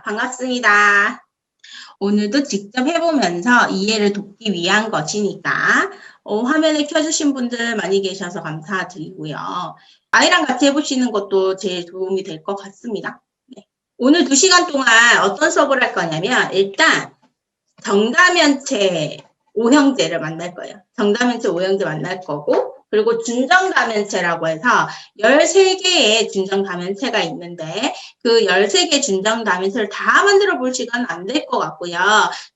반갑습니다. 오늘도 직접 해보면서 이해를 돕기 위한 것이니까 화면을 켜주신 분들 많이 계셔서 감사드리고요. 아이랑 같이 해보시는 것도 제일 도움이 될 것 같습니다. 네. 오늘 2시간 동안 어떤 수업을 할 거냐면 일단 정다면체 오형제를 만날 거예요. 정다면체 오형제 만날 거고 그리고 준정다면체라고 해서 13개의 준정다면체가 있는데 그 13개 준정다면체를 다 만들어 볼 시간은 안 될 것 같고요.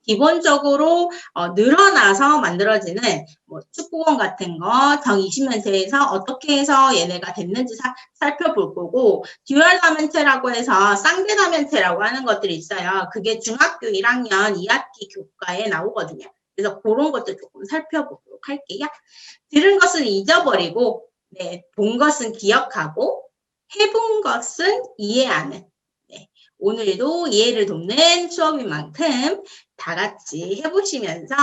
기본적으로 늘어나서 만들어지는 뭐 축구공 같은 거 정 20면체에서 어떻게 해서 얘네가 됐는지 살펴볼 거고 듀얼다면체라고 해서 쌍대다면체라고 하는 것들이 있어요. 그게 중학교 1학년 2학기 교과에 나오거든요. 그래서 그런 것도 조금 살펴보도록 할게요. 들은 것은 잊어버리고, 네, 본 것은 기억하고, 해본 것은 이해하는. 네, 오늘도 이해를 돕는 수업인 만큼 다 같이 해보시면서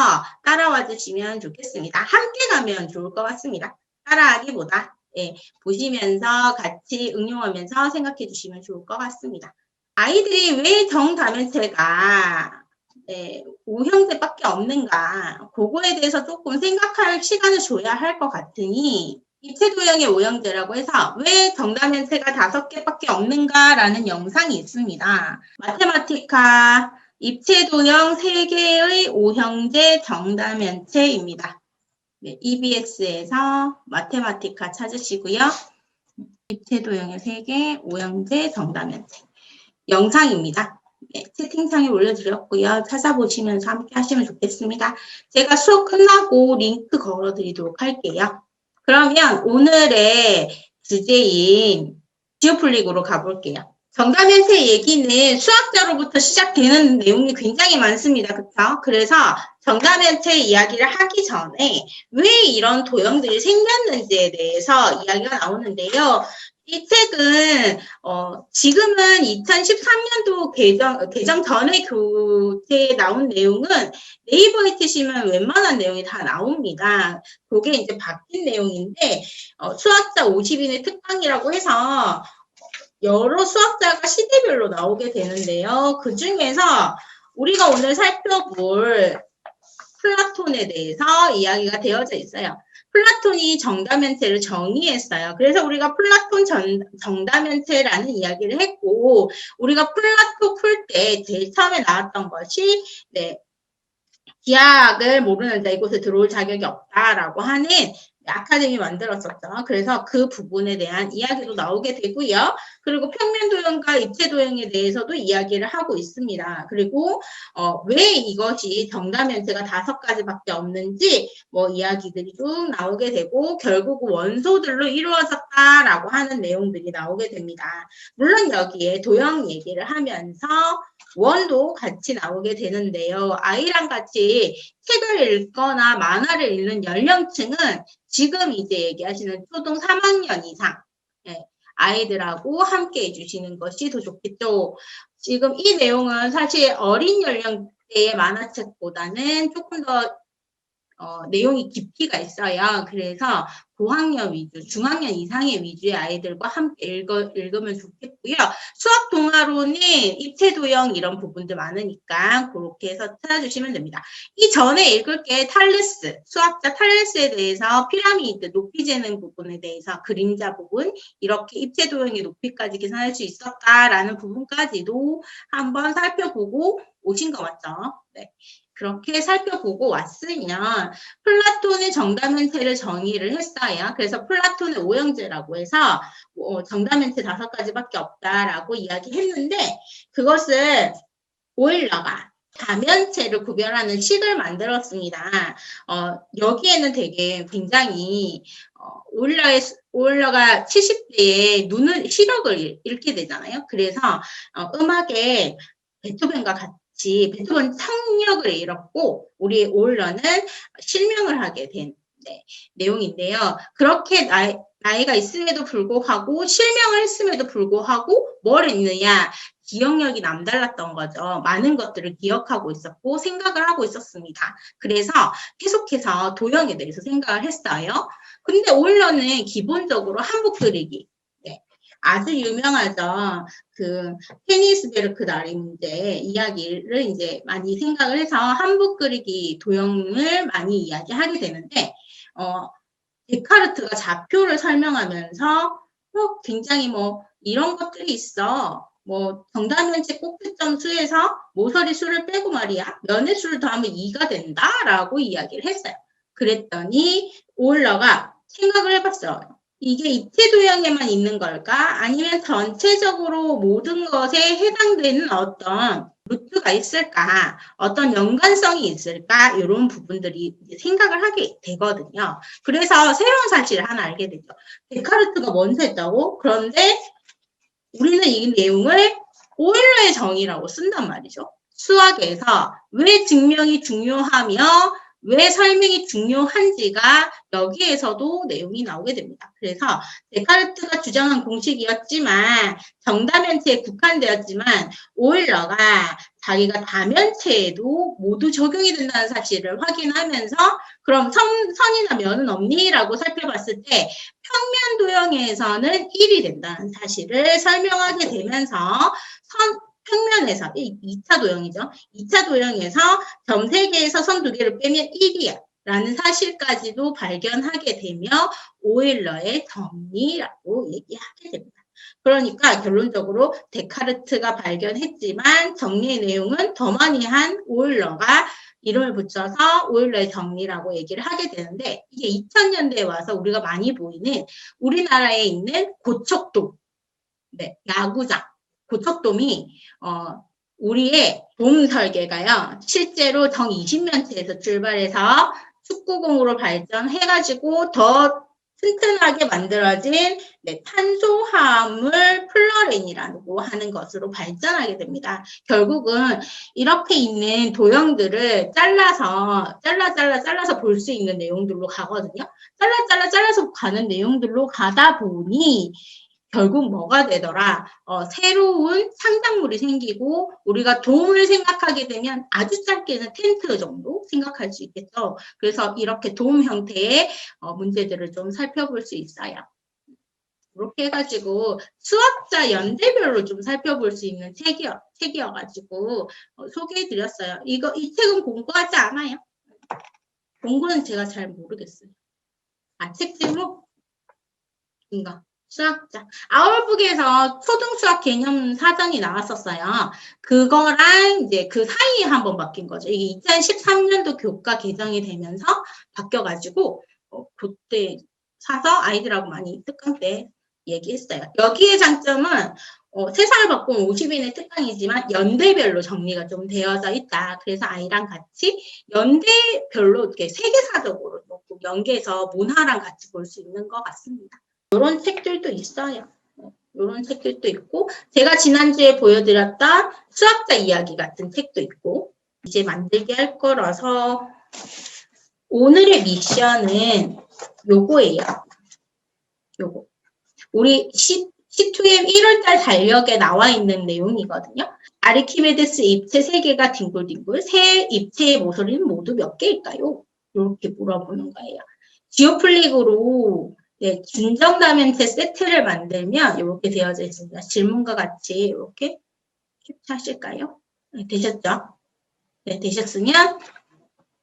따라와 주시면 좋겠습니다. 함께 가면 좋을 것 같습니다. 따라하기보다 네, 보시면서 같이 응용하면서 생각해 주시면 좋을 것 같습니다. 아이들이 왜 정다면체가 네, 오형제밖에 없는가 그거에 대해서 조금 생각할 시간을 줘야 할 것 같으니 입체도형의 오형제라고 해서 왜 정다면체가 5개밖에 없는가라는 영상이 있습니다. 마테마티카 입체도형 3개의 오형제 정다면체입니다. 네, EBS에서 마테마티카 찾으시고요. 입체도형의 3개 오형제 정다면체 영상입니다. 네, 채팅창에 올려드렸고요. 찾아보시면서 함께 하시면 좋겠습니다. 제가 수업 끝나고 링크 걸어드리도록 할게요. 그러면 오늘의 주제인 지오플릭으로 가볼게요. 정다면체 얘기는 수학자로부터 시작되는 내용이 굉장히 많습니다. 그렇죠? 그래서 정다면체 이야기를 하기 전에 왜 이런 도형들이 생겼는지에 대해서 이야기가 나오는데요. 이 책은 지금은 2013년도 개정 전에 교재에 나온 내용은 네이버에 치시면 웬만한 내용이 다 나옵니다. 그게 이제 바뀐 내용인데 수학자 50인의 특강이라고 해서 여러 수학자가 시대별로 나오게 되는데요. 그 중에서 우리가 오늘 살펴볼 플라톤에 대해서 이야기가 되어져 있어요. 플라톤이 정다면체를 정의했어요. 그래서 우리가 플라톤 정다면체라는 이야기를 했고 우리가 플라토 풀 때 제일 처음에 나왔던 것이 네, 기하학을 모르는 자 이곳에 들어올 자격이 없다라고 하는 아카데미 만들었었죠. 그래서 그 부분에 대한 이야기도 나오게 되고요. 그리고 평면도형과 입체도형에 대해서도 이야기를 하고 있습니다. 그리고 왜 이것이 정다면체가 5가지밖에 없는지 뭐 이야기들이 쭉 나오게 되고 결국 원소들로 이루어졌다라고 하는 내용들이 나오게 됩니다. 물론 여기에 도형 얘기를 하면서 원도 같이 나오게 되는데요. 아이랑 같이 책을 읽거나 만화를 읽는 연령층은 지금 이제 얘기하시는 초등 3학년 이상 아이들하고 함께 해주시는 것이 더 좋겠죠. 지금 이 내용은 사실 어린 연령대의 만화책보다는 조금 더 내용이 깊이가 있어요. 그래서 고학년 위주, 중학년 이상의 위주의 아이들과 함께 읽으면 좋겠고요. 수학 동화로는 입체도형 이런 부분들 많으니까 그렇게 해서 찾아주시면 됩니다. 이전에 읽을 게 탈레스, 수학자 탈레스에 대해서 피라미드, 높이 재는 부분에 대해서 그림자 부분, 이렇게 입체도형의 높이까지 계산할 수 있었다라는 부분까지도 한번 살펴보고 오신 거 맞죠? 네. 그렇게 살펴보고 왔으면 플라톤의 정다면체를 정의를 했어요. 그래서 플라톤의 오형제라고 해서 정다면체 5가지밖에 없다라고 이야기했는데 그것을 오일러가 다면체를 구별하는 식을 만들었습니다. 여기에는 되게 굉장히 오일러가 70대에 시력을 잃게 되잖아요. 그래서 음악에 베토벤과 같이 베토벤 청력을 잃었고 우리 오일러는 실명을 하게 된 내용인데요. 그렇게 나이가 있음에도 불구하고 실명을 했음에도 불구하고 뭘 했느냐 기억력이 남달랐던 거죠. 많은 것들을 기억하고 있었고 생각을 하고 있었습니다. 그래서 계속해서 도형에 대해서 생각을 했어요. 근데 오일러는 기본적으로 한복 그리기 아주 유명하죠. 그 케니스베르크 나리 문제 이야기를 이제 많이 생각을 해서 한복 그리기 도형을 많이 이야기하게 되는데, 데카르트가 좌표를 설명하면서 굉장히 뭐 이런 것들이 있어. 뭐 정답면체 꼭지점 수에서 모서리 수를 빼고 말이야. 면의 수를 더하면 2가 된다라고 이야기를 했어요. 그랬더니 오일러가 생각을 해봤어요. 이게 입체 도형에만 있는 걸까? 아니면 전체적으로 모든 것에 해당되는 어떤 루트가 있을까? 어떤 연관성이 있을까? 이런 부분들이 생각을 하게 되거든요. 그래서 새로운 사실을 하나 알게 되죠. 데카르트가 먼저 했다고? 그런데 우리는 이 내용을 오일러의 정의라고 쓴단 말이죠. 수학에서 왜 증명이 중요하며 왜 설명이 중요한지가 여기에서도 내용이 나오게 됩니다. 그래서 데카르트가 주장한 공식이었지만 정다면체에 국한되었지만 오일러가 자기가 다면체에도 모두 적용이 된다는 사실을 확인하면서 그럼 선이나 면은 없니? 라고 살펴봤을 때 평면 도형에서는 1이 된다는 사실을 설명하게 되면서 평면에서 2차 도형이죠. 2차 도형에서 점 3개에서 선 2개를 빼면 1이야 라는 사실까지도 발견하게 되며 오일러의 정리라고 얘기하게 됩니다. 그러니까 결론적으로 데카르트가 발견했지만 정리의 내용은 더 많이 한 오일러가 이름을 붙여서 오일러의 정리라고 얘기를 하게 되는데, 이게 2000년대에 와서 우리가 많이 보이는 우리나라에 있는 고척돔, 네, 야구장, 고척돔이 우리의 돔 설계가요. 실제로 정 20년체에서 출발해서 축구공으로 발전해가지고 더 튼튼하게 만들어진 탄소화합물 플러렌이라고 하는 것으로 발전하게 됩니다. 결국은 이렇게 있는 도형들을 잘라서 볼 수 있는 내용들로 가거든요. 잘라서 가는 내용들로 가다 보니 결국 뭐가 되더라? 새로운 창작물이 생기고 우리가 돔을 생각하게 되면 아주 짧게는 텐트 정도 생각할 수 있겠죠. 그래서 이렇게 돔 형태의 문제들을 좀 살펴볼 수 있어요. 이렇게 해가지고 수학자 연대별로 좀 살펴볼 수 있는 책이어가지고 소개해드렸어요. 이 책은 공부하지 않아요. 공부는 제가 잘 모르겠어요. 책 제목? 이거. 수학자. 아울북에서 초등수학 개념 사전이 나왔었어요. 그거랑 이제 그 사이에 한번 바뀐 거죠. 이게 2013년도 교과 개정이 되면서 바뀌어가지고, 그때 사서 아이들하고 많이 특강 때 얘기했어요. 여기의 장점은 세상을 바꾼 50인의 특강이지만 연대별로 정리가 좀 되어져 있다. 그래서 아이랑 같이 연대별로 이렇게 세계사적으로 연계해서 문화랑 같이 볼 수 있는 것 같습니다. 이런 책들도 있어요. 이런 책들도 있고, 제가 지난주에 보여드렸던 수학자 이야기 같은 책도 있고, 이제 만들게 할 거라서 오늘의 미션은 요거예요. 요거. 우리 C2M 1월달 달력에 나와 있는 내용이거든요. 아르키메데스 입체 3개가 뒹굴뒹굴, 세 입체의 모서리는 모두 몇 개일까요? 이렇게 물어보는 거예요. 지오플릭으로 준정다면체 세트를 만들면 이렇게 되어져 있습니다. 질문과 같이 이렇게 캡처하실까요? 네, 되셨죠? 네, 되셨으면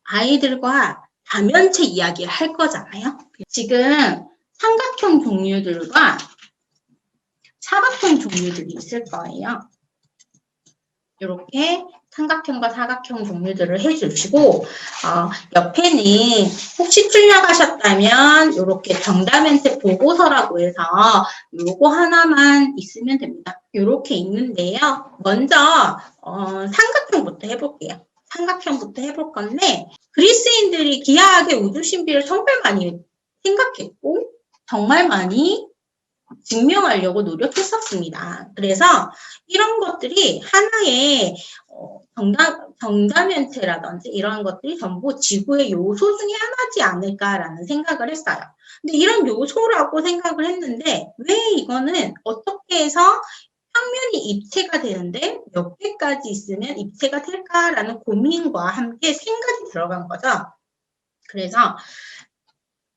아이들과 다면체 이야기를 할 거잖아요. 지금 삼각형 종류들과 사각형 종류들이 있을 거예요. 이렇게 삼각형과 사각형 종류들을 해주시고 옆에는 혹시 틀려가셨다면 이렇게 정다면체 보고서라고 해서 요거 하나만 있으면 됩니다. 이렇게 있는데요. 먼저 삼각형부터 해볼게요. 삼각형부터 해볼 건데 그리스인들이 기하학의 우주신비를 정말 많이 생각했고 정말 많이 증명하려고 노력했었습니다. 그래서 이런 것들이 하나의 정다면체라든지 이런 것들이 전부 지구의 요소 중에 하나지 않을까라는 생각을 했어요. 근데 이런 요소라고 생각을 했는데 왜 이거는 어떻게 해서 평면이 입체가 되는데 몇 개까지 있으면 입체가 될까라는 고민과 함께 생각이 들어간 거죠. 그래서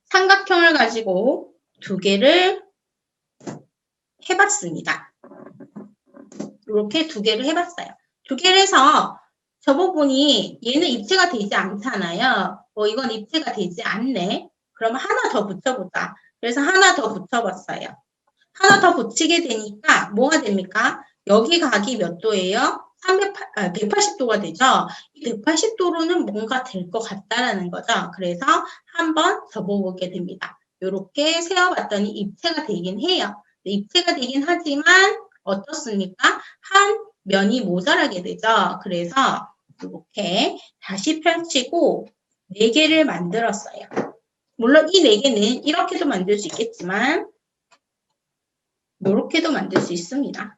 삼각형을 가지고 두 개를 해봤습니다. 이렇게 두 개를 해봤어요. 두 개를 해서 저 부분이 얘는 입체가 되지 않잖아요. 이건 입체가 되지 않네. 그러면 하나 더 붙여보자. 그래서 하나 더 붙여봤어요. 하나 더 붙이게 되니까 뭐가 됩니까? 여기 각이 몇 도예요? 180도가 되죠. 이 180도로는 뭔가 될 것 같다라는 거죠. 그래서 한번 접어보게 됩니다. 이렇게 세어봤더니 입체가 되긴 해요. 입체가 되긴 하지만 어떻습니까? 한 면이 모자라게 되죠. 그래서 이렇게 다시 펼치고 4개를 만들었어요. 물론 이 4개는 이렇게도 만들 수 있겠지만 이렇게도 만들 수 있습니다.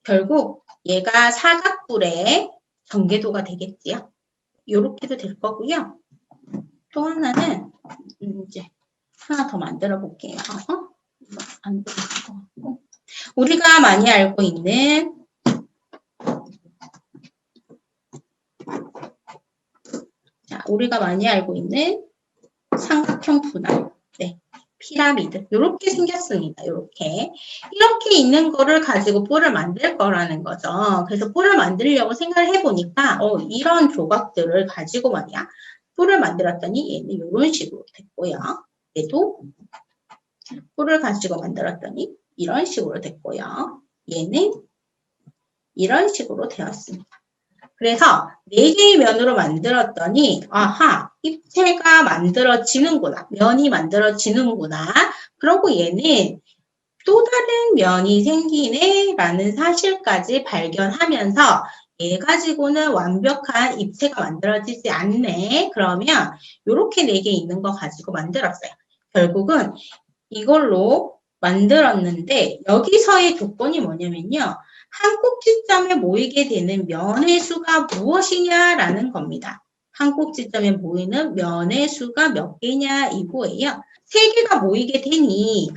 결국 얘가 사각뿔의 전개도가 되겠지요. 이렇게도 될 거고요. 또 하나는 이제 하나 더 만들어 볼게요. 안 될 것 같고. 우리가 많이 알고 있는 삼각형 분할. 네. 피라미드. 이렇게 생겼습니다. 이렇게 있는 거를 가지고 뿔을 만들 거라는 거죠. 그래서 뿔을 만들려고 생각을 해보니까 이런 조각들을 가지고 말이야. 뿔을 만들었더니 얘는 이런 식으로 됐고요. 얘도 뿔을 가지고 만들었더니 이런 식으로 됐고요. 얘는 이런 식으로 되었습니다. 그래서 4개의 면으로 만들었더니 입체가 만들어지는구나. 면이 만들어지는구나. 그러고 얘는 또 다른 면이 생기네 라는 사실까지 발견하면서 얘 가지고는 완벽한 입체가 만들어지지 않네. 그러면 이렇게 4개 있는 거 가지고 만들었어요. 결국은 이걸로 만들었는데 여기서의 조건이 뭐냐면요. 한 꼭지점에 모이게 되는 면의 수가 무엇이냐라는 겁니다. 한 꼭지점에 모이는 면의 수가 몇 개냐 이거예요. 3개가 모이게 되니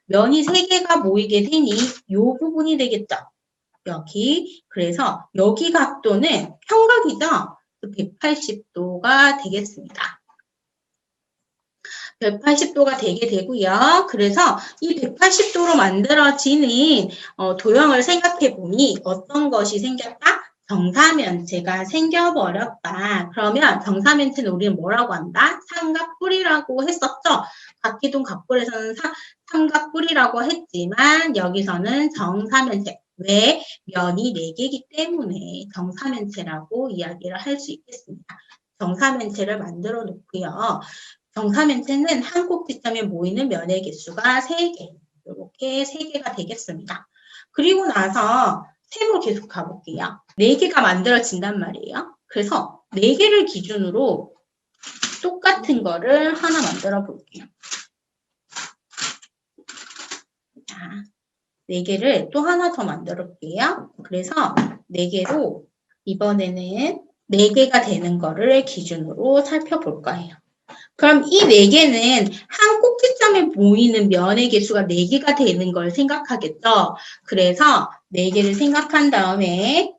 면이 3개가 모이게 되니 이 부분이 되겠죠. 여기 그래서 여기 각도는 평각이죠. 180도가 되겠습니다. 180도가 되게 되고요. 그래서 이 180도로 만들어지는 도형을 생각해 보니 어떤 것이 생겼다? 정사면체가 생겨버렸다. 그러면 정사면체는 우리는 뭐라고 한다? 삼각뿔이라고 했었죠. 각기둥 각뿔에서는 삼각뿔이라고 했지만 여기서는 정사면체. 왜? 면이 4개이기 때문에 정사면체라고 이야기를 할 수 있겠습니다. 정사면체를 만들어 놓고요. 정사면체는 한 꼭지점에 모이는 면의 개수가 3개. 이렇게 3개가 되겠습니다. 그리고 나서 셈으로 계속 가볼게요. 4개가 만들어진단 말이에요. 그래서 4개를 기준으로 똑같은 거를 하나 만들어 볼게요. 자, 4개를 또 하나 더 만들어 볼게요. 그래서 4개로 이번에는 4개가 되는 거를 기준으로 살펴볼 거예요. 그럼 이 4개는 한 꼭지점에 모이는 면의 개수가 4개가 되는 걸 생각하겠죠. 그래서 4개를 생각한 다음에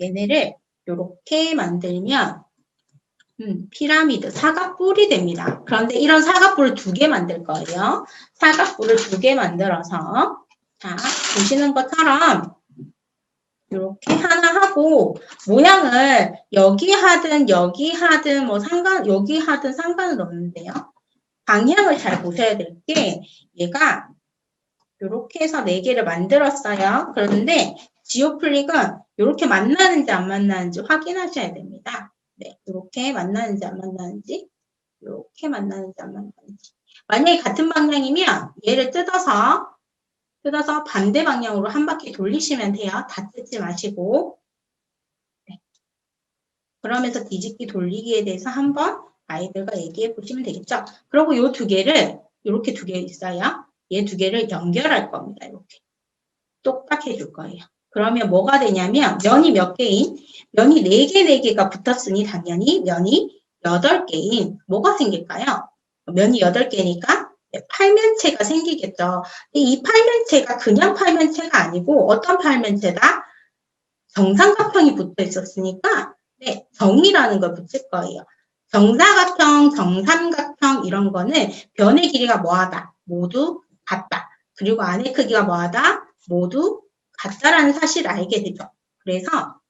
얘네를 이렇게 만들면 피라미드, 사각뿔이 됩니다. 그런데 이런 사각뿔을 2개 만들 거예요. 사각뿔을 2개 만들어서 자, 보시는 것처럼 이렇게 하나 하고 모양을 여기 하든 여기 하든 여기 하든 상관은 없는데요. 방향을 잘 보셔야 될 게 얘가 이렇게 해서 4개를 만들었어요. 그런데 지오플릭은 이렇게 만나는지 안 만나는지 확인하셔야 됩니다. 네, 이렇게 만나는지 안 만나는지 이렇게 만나는지 안 만나는지 만약에 같은 방향이면 얘를 뜯어서 반대 방향으로 한 바퀴 돌리시면 돼요. 다 뜯지 마시고. 네. 그러면서 뒤집기 돌리기에 대해서 한번 아이들과 얘기해 보시면 되겠죠. 그리고 이 2개를 이렇게 2개 있어요. 얘 2개를 연결할 겁니다. 이렇게. 똑딱 해줄 거예요. 그러면 뭐가 되냐면 면이 몇 개인? 면이 4개가 붙었으니 당연히 면이 8개인 뭐가 생길까요? 면이 8개니까 팔면체가 생기겠죠. 이 팔면체가 그냥 팔면체가 아니고 어떤 팔면체다? 정삼각형이 붙어 있었으니까 정이라는 걸 붙일 거예요. 정사각형, 정삼각형 이런 거는 변의 길이가 뭐하다? 모두 같다. 그리고 안의 크기가 뭐하다? 모두 같다라는 사실을 알게 되죠. 그래서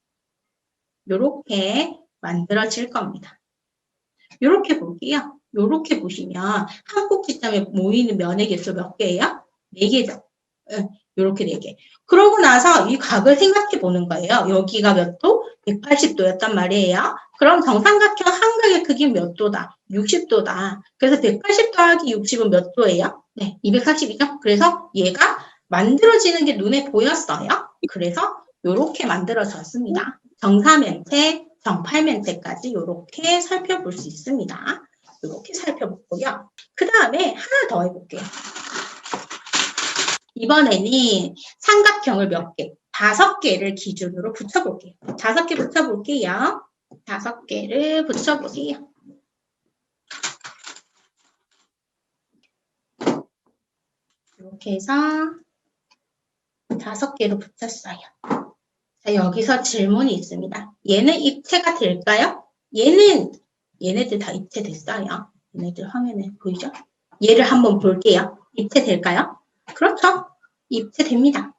이렇게 만들어질 겁니다. 이렇게 볼게요. 이렇게 보시면 한 꼭지점에 모이는 면의 개수 몇 개예요? 4개죠. 이렇게 4개. 그러고 나서 이 각을 생각해 보는 거예요. 여기가 몇 도? 180도였단 말이에요. 그럼 정삼각형 한 각의 크기는 몇 도다? 60도다. 그래서 180 더하기 60은 몇 도예요? 네, 240이죠. 그래서 얘가 만들어지는 게 눈에 보였어요. 그래서 이렇게 만들어졌습니다. 정사면체, 정팔면체까지 이렇게 살펴볼 수 있습니다. 이렇게 살펴보고요. 그 다음에 하나 더 해볼게요. 이번에는 삼각형을 몇 개? 5개를 기준으로 붙여볼게요. 5개 붙여볼게요. 5개를 붙여보세요. 이렇게 해서 5개로 붙였어요. 자, 여기서 질문이 있습니다. 얘는 입체가 될까요? 얘네들 다 입체됐어요. 얘네들 화면에 보이죠? 얘를 한번 볼게요. 입체될까요? 그렇죠. 입체됩니다.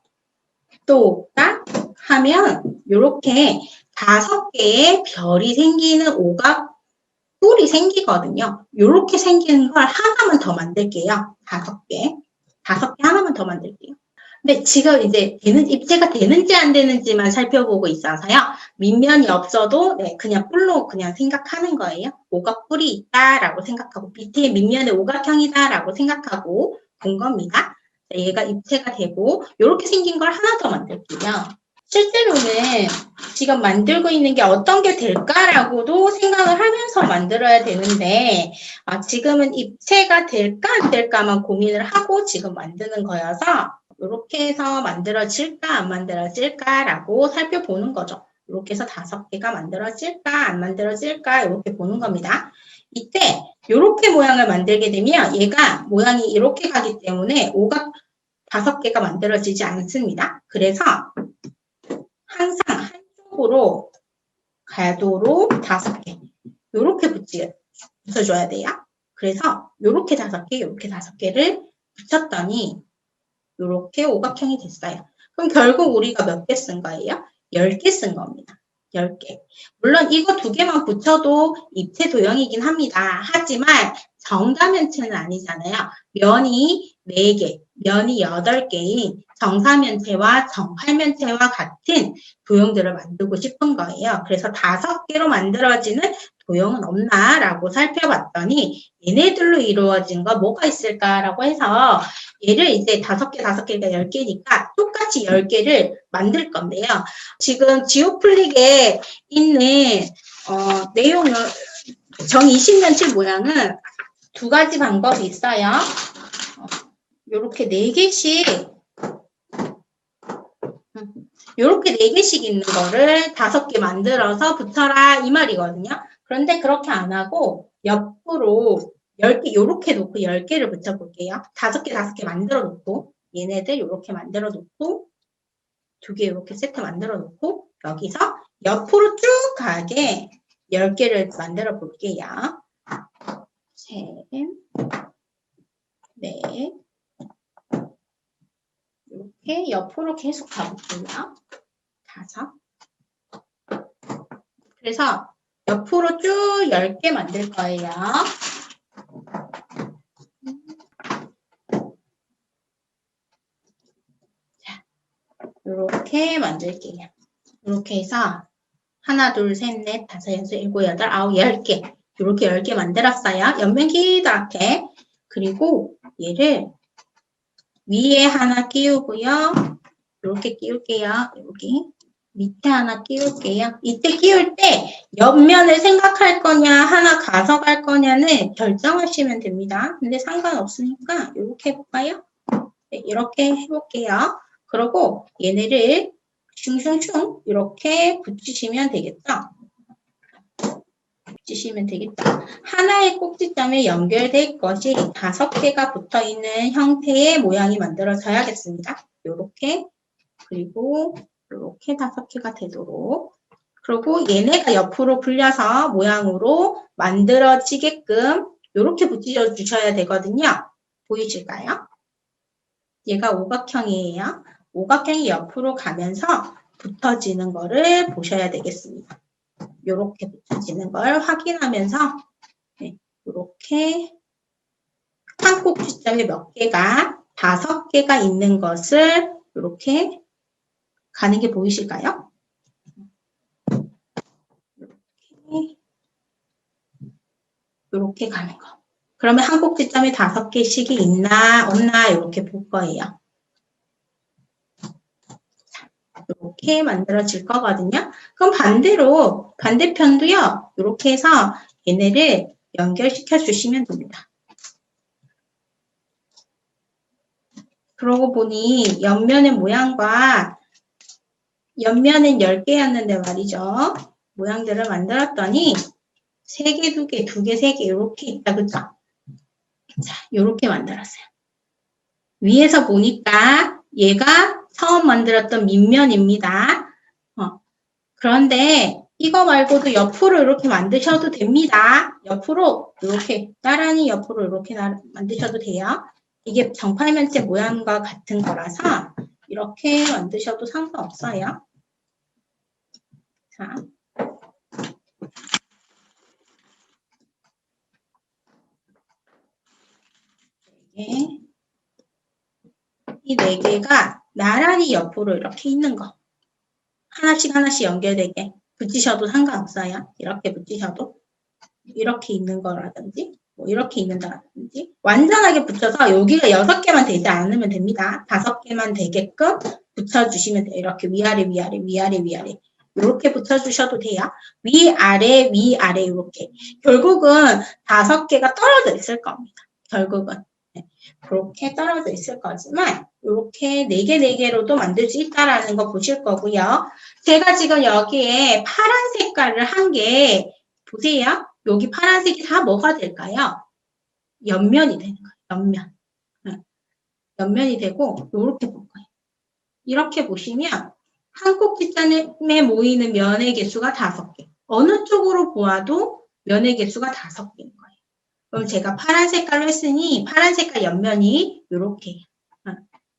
또가 하면 이렇게 5개의 별이 생기는 오각 뿔이 생기거든요. 이렇게 생기는 걸 하나만 더 만들게요. 5개. 5개 하나만 더 만들게요. 근데 지금 이제 입체가 되는지 안 되는지만 살펴보고 있어서요. 밑면이 없어도 네, 그냥 뿔로 그냥 생각하는 거예요. 오각뿔이 있다라고 생각하고 밑에 밑면에 오각형이다라고 생각하고 본 겁니다. 얘가 입체가 되고 이렇게 생긴 걸 하나 더 만들게요. 실제로는 지금 만들고 있는 게 어떤 게 될까라고도 생각을 하면서 만들어야 되는데 지금은 입체가 될까 안 될까만 고민을 하고 지금 만드는 거여서 이렇게 해서 만들어질까 안 만들어질까라고 살펴보는 거죠. 이렇게 해서 5개가 만들어질까 안 만들어질까 이렇게 보는 겁니다. 이때 이렇게 모양을 만들게 되면 얘가 모양이 이렇게 가기 때문에 오각 5개가 만들어지지 않습니다. 그래서 항상 한쪽으로 가도록 5개 이렇게 붙여줘야 돼요. 그래서 이렇게 5개, 이렇게 5개를 붙였더니 이렇게 오각형이 됐어요. 그럼 결국 우리가 몇 개 쓴 거예요? 10개 쓴 겁니다. 10개. 물론 이거 2개만 붙여도 입체 도형이긴 합니다. 하지만 정사면체는 아니잖아요. 면이 4개, 면이 8개인 정사면체와 정팔면체와 같은 도형들을 만들고 싶은 거예요. 그래서 5개로 만들어지는 도형은 없나라고 살펴봤더니 얘네들로 이루어진 거 뭐가 있을까라고 해서 얘를 이제 5개, 5개가 10개니까 똑같이 10개를 만들 건데요. 지금 지오플릭에 있는 내용을 정20면체 모양은 2가지 방법이 있어요. 요렇게 4개씩 요렇게 4개씩 있는 거를 5개 만들어서 붙여라 이 말이거든요. 그런데 그렇게 안 하고 옆으로 10개 요렇게 놓고 10개를 붙여볼게요. 5개, 5개 만들어 놓고 얘네들 요렇게 만들어 놓고 2개 이렇게 세트 만들어 놓고 여기서 옆으로 쭉 가게 10개를 만들어 볼게요. 셋, 넷, 이렇게 옆으로 계속 가볼게요. 5. 그래서 옆으로 쭉 10개 만들 거예요. 자, 이렇게 만들게요. 이렇게 해서 하나, 둘, 셋, 넷, 다섯, 여섯, 일곱, 여덟, 아홉, 10개. 이렇게 10개 만들었어요. 옆면 기다랗게. 그리고 얘를 위에 하나 끼우고요. 이렇게 끼울게요. 여기 밑에 하나 끼울게요. 이때 끼울 때 옆면을 생각할 거냐 하나 가져갈 거냐는 결정하시면 됩니다. 근데 상관없으니까 이렇게 해볼까요? 네, 이렇게 해볼게요. 그리고 얘네를 슝슝슝 이렇게 붙이시면 되겠죠? 붙이시면 되겠다. 하나의 꼭지점에 연결될 것이 5개가 붙어있는 형태의 모양이 만들어져야겠습니다. 이렇게 그리고 이렇게 5개가 되도록 그리고 얘네가 옆으로 풀려서 모양으로 만들어지게끔 이렇게 붙여 주셔야 되거든요. 보이실까요? 얘가 오각형이에요. 오각형이 옆으로 가면서 붙어지는 거를 보셔야 되겠습니다. 이렇게 붙어지는 걸 확인하면서 이렇게 한 꼭지점에 몇 개가 5개가 있는 것을 이렇게 가는 게 보이실까요? 이렇게 가는 거. 그러면 한 꼭지점에 5개씩이 있나 없나 이렇게 볼 거예요. 이렇게 만들어질 거거든요. 그럼 반대로 반대편도요. 이렇게 해서 얘네를 연결시켜 주시면 됩니다. 그러고 보니 옆면의 모양과 옆면은 10개였는데 말이죠. 모양들을 만들었더니 3개, 2개, 2개, 3개 이렇게 있다. 그죠? 자, 이렇게 만들었어요. 위에서 보니까 얘가 처음 만들었던 밑면입니다. 그런데 이거 말고도 옆으로 이렇게 만드셔도 됩니다. 옆으로 이렇게 나란히 옆으로 이렇게 만드셔도 돼요. 이게 정팔면체 모양과 같은 거라서 이렇게 만드셔도 상관없어요. 자, 이 4개가 나란히 옆으로 이렇게 있는 거. 하나씩 하나씩 연결되게 붙이셔도 상관없어요. 이렇게 붙이셔도. 이렇게 있는 거라든지 뭐 이렇게 있는다든지 완전하게 붙여서 여기가 6개만 되지 않으면 됩니다. 5개만 되게끔 붙여주시면 돼요. 이렇게 위아래 위아래 위아래 위아래 이렇게 붙여주셔도 돼요. 위아래 위아래 이렇게 결국은 5개가 떨어져 있을 겁니다. 결국은 그렇게 떨어져 있을 거지만 이렇게 4개 4개로도 만들 수 있다라는 거 보실 거고요. 제가 지금 여기에 파란 색깔을 한 게 보세요. 여기 파란색이 다 뭐가 될까요? 옆면이 되는 거예요. 옆면. 옆면이 되고 이렇게 볼 거예요. 이렇게 보시면 한 꼭지점에 모이는 면의 개수가 5개. 어느 쪽으로 보아도 면의 개수가 5개인 거예요. 그럼 제가 파란 색깔로 했으니 파란 색깔 옆면이 이렇게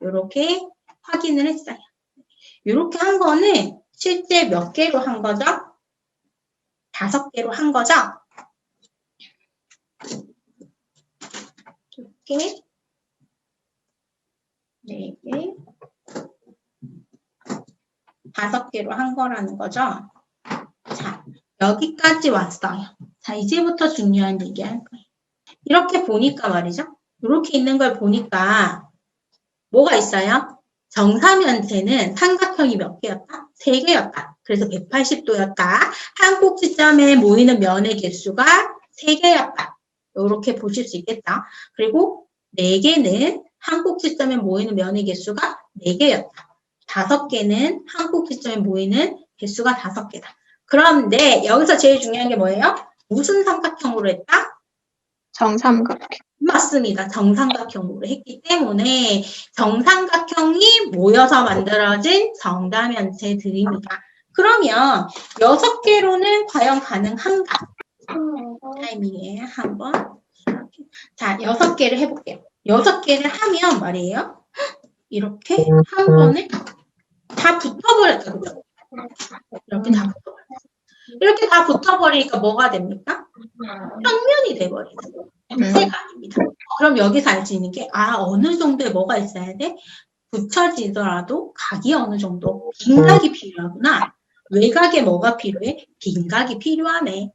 이렇게 확인을 했어요. 이렇게 한 거는 실제 몇 개로 한 거죠? 5개로 한 거죠? 이렇게 4개 5개로 한 거라는 거죠. 자, 여기까지 왔어요. 자, 이제부터 중요한 얘기 할 거예요. 이렇게 보니까 말이죠. 이렇게 있는 걸 보니까 뭐가 있어요? 정사면체는 삼각형이 몇 개였다? 3개였다. 그래서 180도였다. 한 꼭지점에 모이는 면의 개수가 3개였다. 이렇게 보실 수 있겠죠. 그리고 4개는 한 꼭지점에 모이는 면의 개수가 4개였다. 5개는 한 꼭지점에 모이는 개수가 5개다. 그런데 여기서 제일 중요한 게 뭐예요? 무슨 삼각형으로 했다? 정삼각형. 맞습니다. 정삼각형으로 했기 때문에 정삼각형이 모여서 만들어진 정다면체들입니다. 그러면 6개로는 과연 가능한가? 타이밍에 한번 자, 6개를 해볼게요. 6개를 하면 말이에요. 이렇게 한 번에 다 붙어버렸죠. 그죠? 이렇게 다 붙어버렸어요. 이렇게 다 붙어버리니까 뭐가 됩니까? 평면이 돼버리는 형태가 아닙니다. 그럼 여기서 알 수 있는 게 어느 정도에 뭐가 있어야 돼? 붙여지더라도 각이 어느 정도 빈각이 필요하구나. 외곽에 뭐가 필요해? 빈각이 필요하네.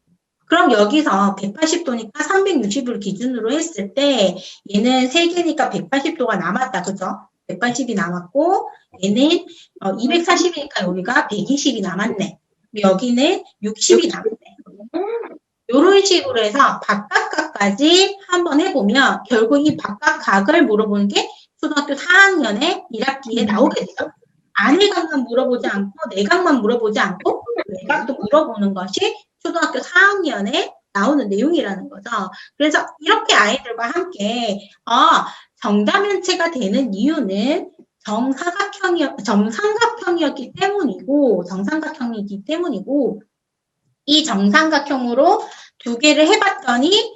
그럼 여기서 180도니까 360을 기준으로 했을 때 얘는 3개니까 180도가 남았다. 그죠? 180이 남았고 얘는 240이니까 여기가 120이 남았네. 여기는 60이 남았네. 이런 식으로 해서 바깥각까지 한번 해보면 결국 이 바깥각을 물어보는 게 초등학교 4학년에 1학기에 나오게 되죠. 안외각만 물어보지 않고 내각만 물어보지 않고 외각도 물어보는 것이 초등학교 4학년에 나오는 내용이라는 거죠. 그래서 이렇게 아이들과 함께 정다면체가 되는 이유는 정삼각형이었기 때문이고 정삼각형이기 때문이고 이 정삼각형으로 2개를 해봤더니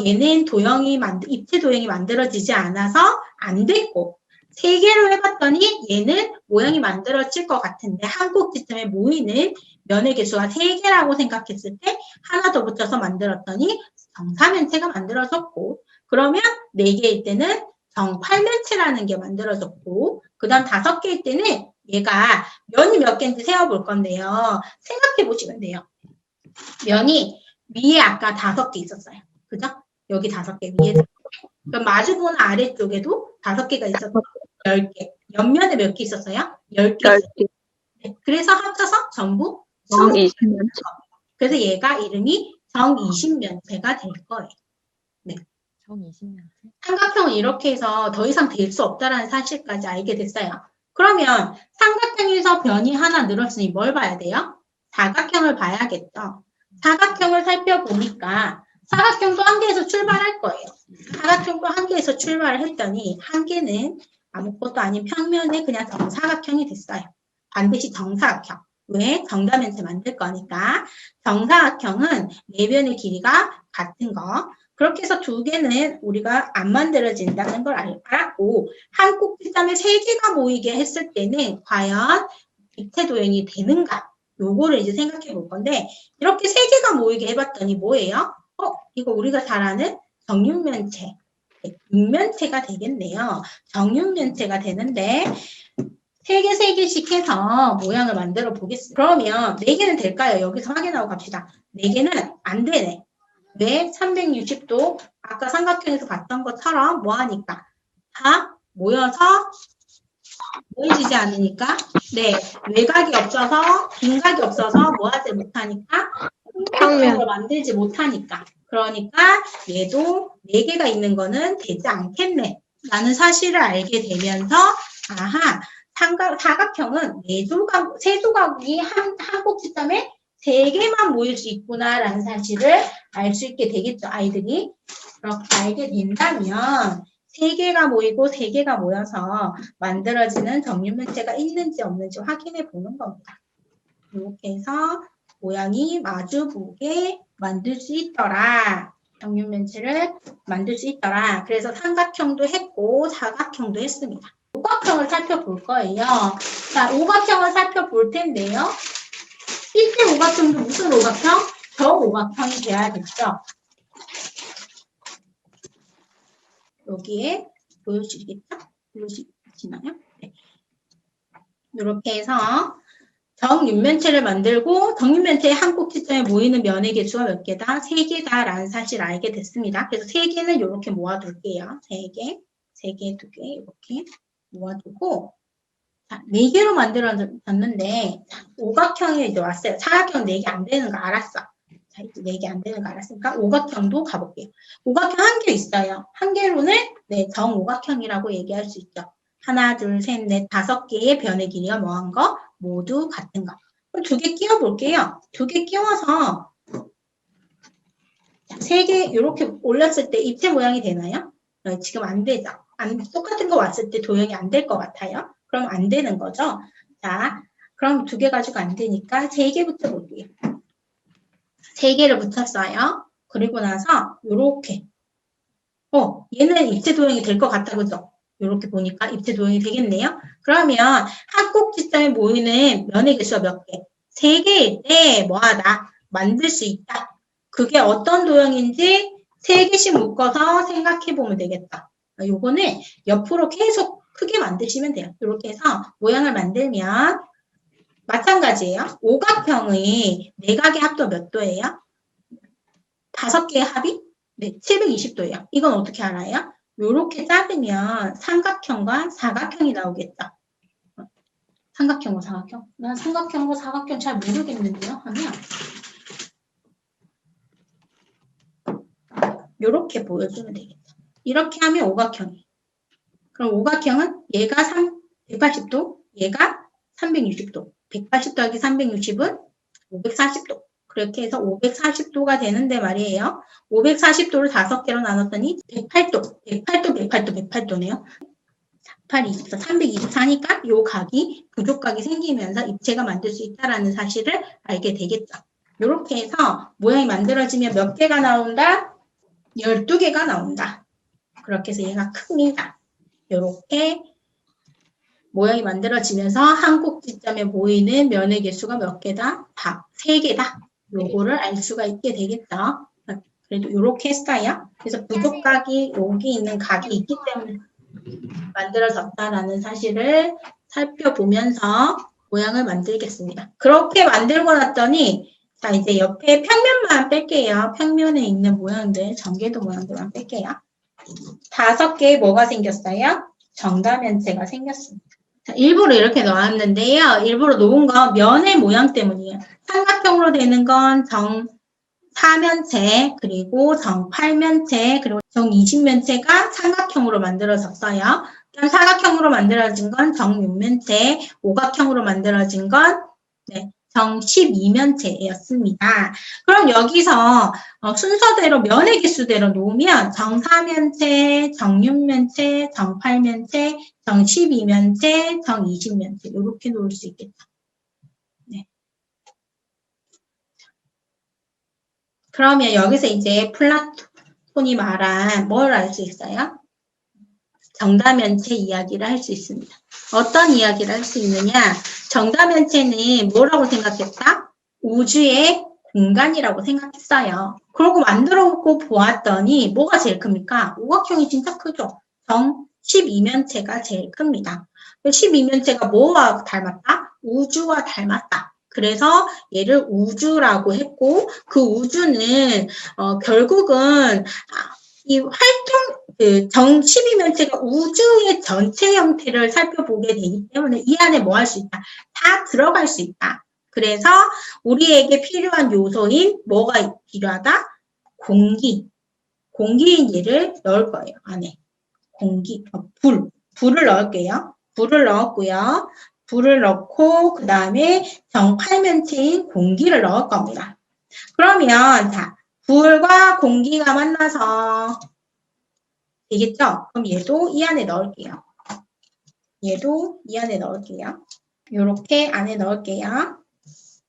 얘는 입체 도형이 만들어지지 않아서 안 됐고 3개로 해봤더니 얘는 모양이 만들어질 것 같은데 한 꼭지점에 모이는 면의 개수가 3개라고 생각했을 때 하나 더 붙여서 만들었더니 정사면체가 만들어졌고 그러면 4개일 때는 정팔면체라는 게 만들어졌고 그 다음 5개일 때는 얘가 면이 몇 개인지 세어볼 건데요. 생각해 보시면 돼요. 면이 위에 아까 5개 있었어요. 그죠? 여기 5개 위에 5개. 그럼 마주보는 아래쪽에도 5개가 있었어요. 10개. 옆면에 몇 개 있었어요? 10개 있었어요. 네. 그래서 합쳐서 전부 정 20. 20면체. 그래서 얘가 이름이 정20면체가 될 거예요. 네. 정 20면체? 삼각형은 이렇게 해서 더 이상 될 수 없다는 사실까지 알게 됐어요. 그러면 삼각형에서 변이 하나 늘었으니 뭘 봐야 돼요? 사각형을 봐야겠죠. 사각형을 살펴보니까 사각형도 한 개에서 출발할 거예요. 사각형도 한 개에서 출발을 했더니 한 개는 아무것도 아닌 평면에 그냥 정사각형이 됐어요. 반드시 정사각형. 왜? 정다면체 만들 거니까. 정사각형은 내면의 길이가 같은 거. 그렇게 해서 2개는 우리가 안 만들어진다는 걸 알았고 한 꼭지점에 3개가 모이게 했을 때는 과연 입체 도형이 되는가? 요거를 이제 생각해 볼 건데 이렇게 3개가 모이게 해봤더니 뭐예요? 이거 우리가 잘 아는 정육면체, 육면체가 되겠네요. 정육면체가 되는데 3개씩 해서 모양을 만들어 보겠습니다. 그러면 4개는 될까요? 여기서 확인하고 갑시다. 4개는 안 되네. 왜? 360도 아까 삼각형에서 봤던 것처럼 뭐하니까 다 모여서 모여지지 않으니까 네 외곽이 없어서 빈각이 없어서 뭐하지 못하니까 평면을 만들지 못하니까 그러니까 얘도 4개가 있는 거는 되지 않겠네 라는 사실을 알게 되면서 아하 사각형은 3조각이 한 꼭지점에 3개만 모일 수 있구나라는 사실을 알 수 있게 되겠죠, 아이들이. 그렇게 알게 된다면 3개가 모이고 3개가 모여서 만들어지는 정육면체가 있는지 없는지 확인해 보는 겁니다. 이렇게 해서 모양이 마주보게 만들 수 있더라. 정육면체를 만들 수 있더라. 그래서 삼각형도 했고 사각형도 했습니다. 오각형을 살펴볼 거예요. 자, 오각형을 살펴볼 텐데요. 일대 오각형도 무슨 오각형? 정오각형이 돼야겠죠. 여기에 보여주시겠죠? 보여주시나요? 네. 이렇게 해서 정육면체를 만들고 정육면체의 한 꼭지점에 모이는 면의 개수가 몇 개다? 3개다라는 사실을 알게 됐습니다. 그래서 3개는 이렇게 모아둘게요. 3개, 3개, 2개 이렇게 모아두고 자, 4개로 만들어졌는데 오각형이 이제 왔어요. 사각형 4개 안 되는 거 알았어. 자, 이제 4개 안 되는 거 알았으니까 오각형도 가볼게요. 오각형 한 개 있어요. 한 개로는 네, 정오각형이라고 얘기할 수 있죠. 하나, 둘, 셋, 넷, 5개의 변의 길이가 뭐한 거? 모두 같은 거. 그럼 2개 끼워 볼게요. 2개 끼워서 3개 이렇게 올렸을 때 입체 모양이 되나요? 지금 안 되죠. 똑같은 거 왔을 때 도형이 안 될 것 같아요. 그럼 안 되는 거죠. 자, 그럼 2개 가지고 안 되니까 3개 붙여볼게요. 3개를 붙였어요. 그리고 나서 요렇게 얘는 입체 도형이 될 것 같다, 그죠? 요렇게 보니까 입체 도형이 되겠네요. 그러면 한 꼭지점에 모이는 면의 개수가 몇 개? 3개일 때 뭐하다? 만들 수 있다. 그게 어떤 도형인지 3개씩 묶어서 생각해 보면 되겠다. 요거는 옆으로 계속 크게 만드시면 돼요. 이렇게 해서 모양을 만들면 마찬가지예요. 오각형의 내각의 합도 몇 도예요? 5개의 합이? 네, 720도예요. 이건 어떻게 알아요? 이렇게 자르면 삼각형과 사각형이 나오겠죠. 삼각형과 사각형? 난 삼각형과 사각형 잘 모르겠는데요. 하면 이렇게 보여주면 되겠죠. 이렇게 하면 오각형이. 그럼 오각형은 얘가 180도, 얘가 360도. 180 더하기 360은 540도. 그렇게 해서 540도가 되는데 말이에요. 540도를 5개로 나눴더니 108도, 108도, 108도, 108도네요. 8, 24, 324니까 요 각이, 부족각이 생기면서 입체가 만들 수 있다는 사실을 알게 되겠죠. 이렇게 해서 모양이 만들어지면 몇 개가 나온다? 12개가 나온다. 그렇게 해서 얘가 큽니다. 이렇게 모양이 만들어지면서 한 꼭지점에 모이는 면의 개수가 몇 개다? 다 3개다. 요거를 알 수가 있게 되겠죠. 그래도 요렇게 했어요. 그래서 부족각이 여기 있는 각이 있기 때문에 만들어졌다라는 사실을 살펴보면서 모양을 만들겠습니다. 그렇게 만들고 났더니 자 이제 옆에 평면만 뺄게요. 평면에 있는 모양들, 전개도 모양들만 뺄게요. 5개의 뭐가 생겼어요? 정다면체가 생겼습니다. 자, 일부러 이렇게 놓았는데요. 일부러 놓은 건 면의 모양 때문이에요. 삼각형으로 되는 건 정사면체, 그리고 정팔면체, 그리고 정이십면체가 삼각형으로 만들어졌어요. 사각형으로 만들어진 건 정육면체, 오각형으로 만들어진 건 정12면체였습니다. 그럼 여기서 순서대로 면의 개수대로 놓으면 정4면체, 정6면체, 정8면체, 정12면체, 정20면체 이렇게 놓을 수 있겠죠. 네. 그러면 여기서 이제 플라톤이 말한 뭘 알 수 있어요? 정다면체 이야기를 할 수 있습니다. 어떤 이야기를 할 수 있느냐? 정다면체는 뭐라고 생각했다? 우주의 공간이라고 생각했어요. 그러고 만들어보고 보았더니 뭐가 제일 큽니까? 오각형이 진짜 크죠? 정 12면체가 제일 큽니다. 12면체가 뭐와 닮았다? 우주와 닮았다. 그래서 얘를 우주라고 했고 그 우주는 결국은 이 정 12면체가 우주의 전체 형태를 살펴보게 되기 때문에 이 안에 뭐 할 수 있다? 다 들어갈 수 있다. 그래서 우리에게 필요한 요소인 뭐가 필요하다? 공기. 공기인 얘를 넣을 거예요. 안에. 공기, 불을 넣을게요. 불을 넣었고요. 불을 넣고 그 다음에 정팔면체인 공기를 넣을 겁니다. 그러면 자, 불과 공기가 만나서 되겠죠? 그럼 얘도 이 안에 넣을게요. 얘도 이 안에 넣을게요. 요렇게 안에 넣을게요.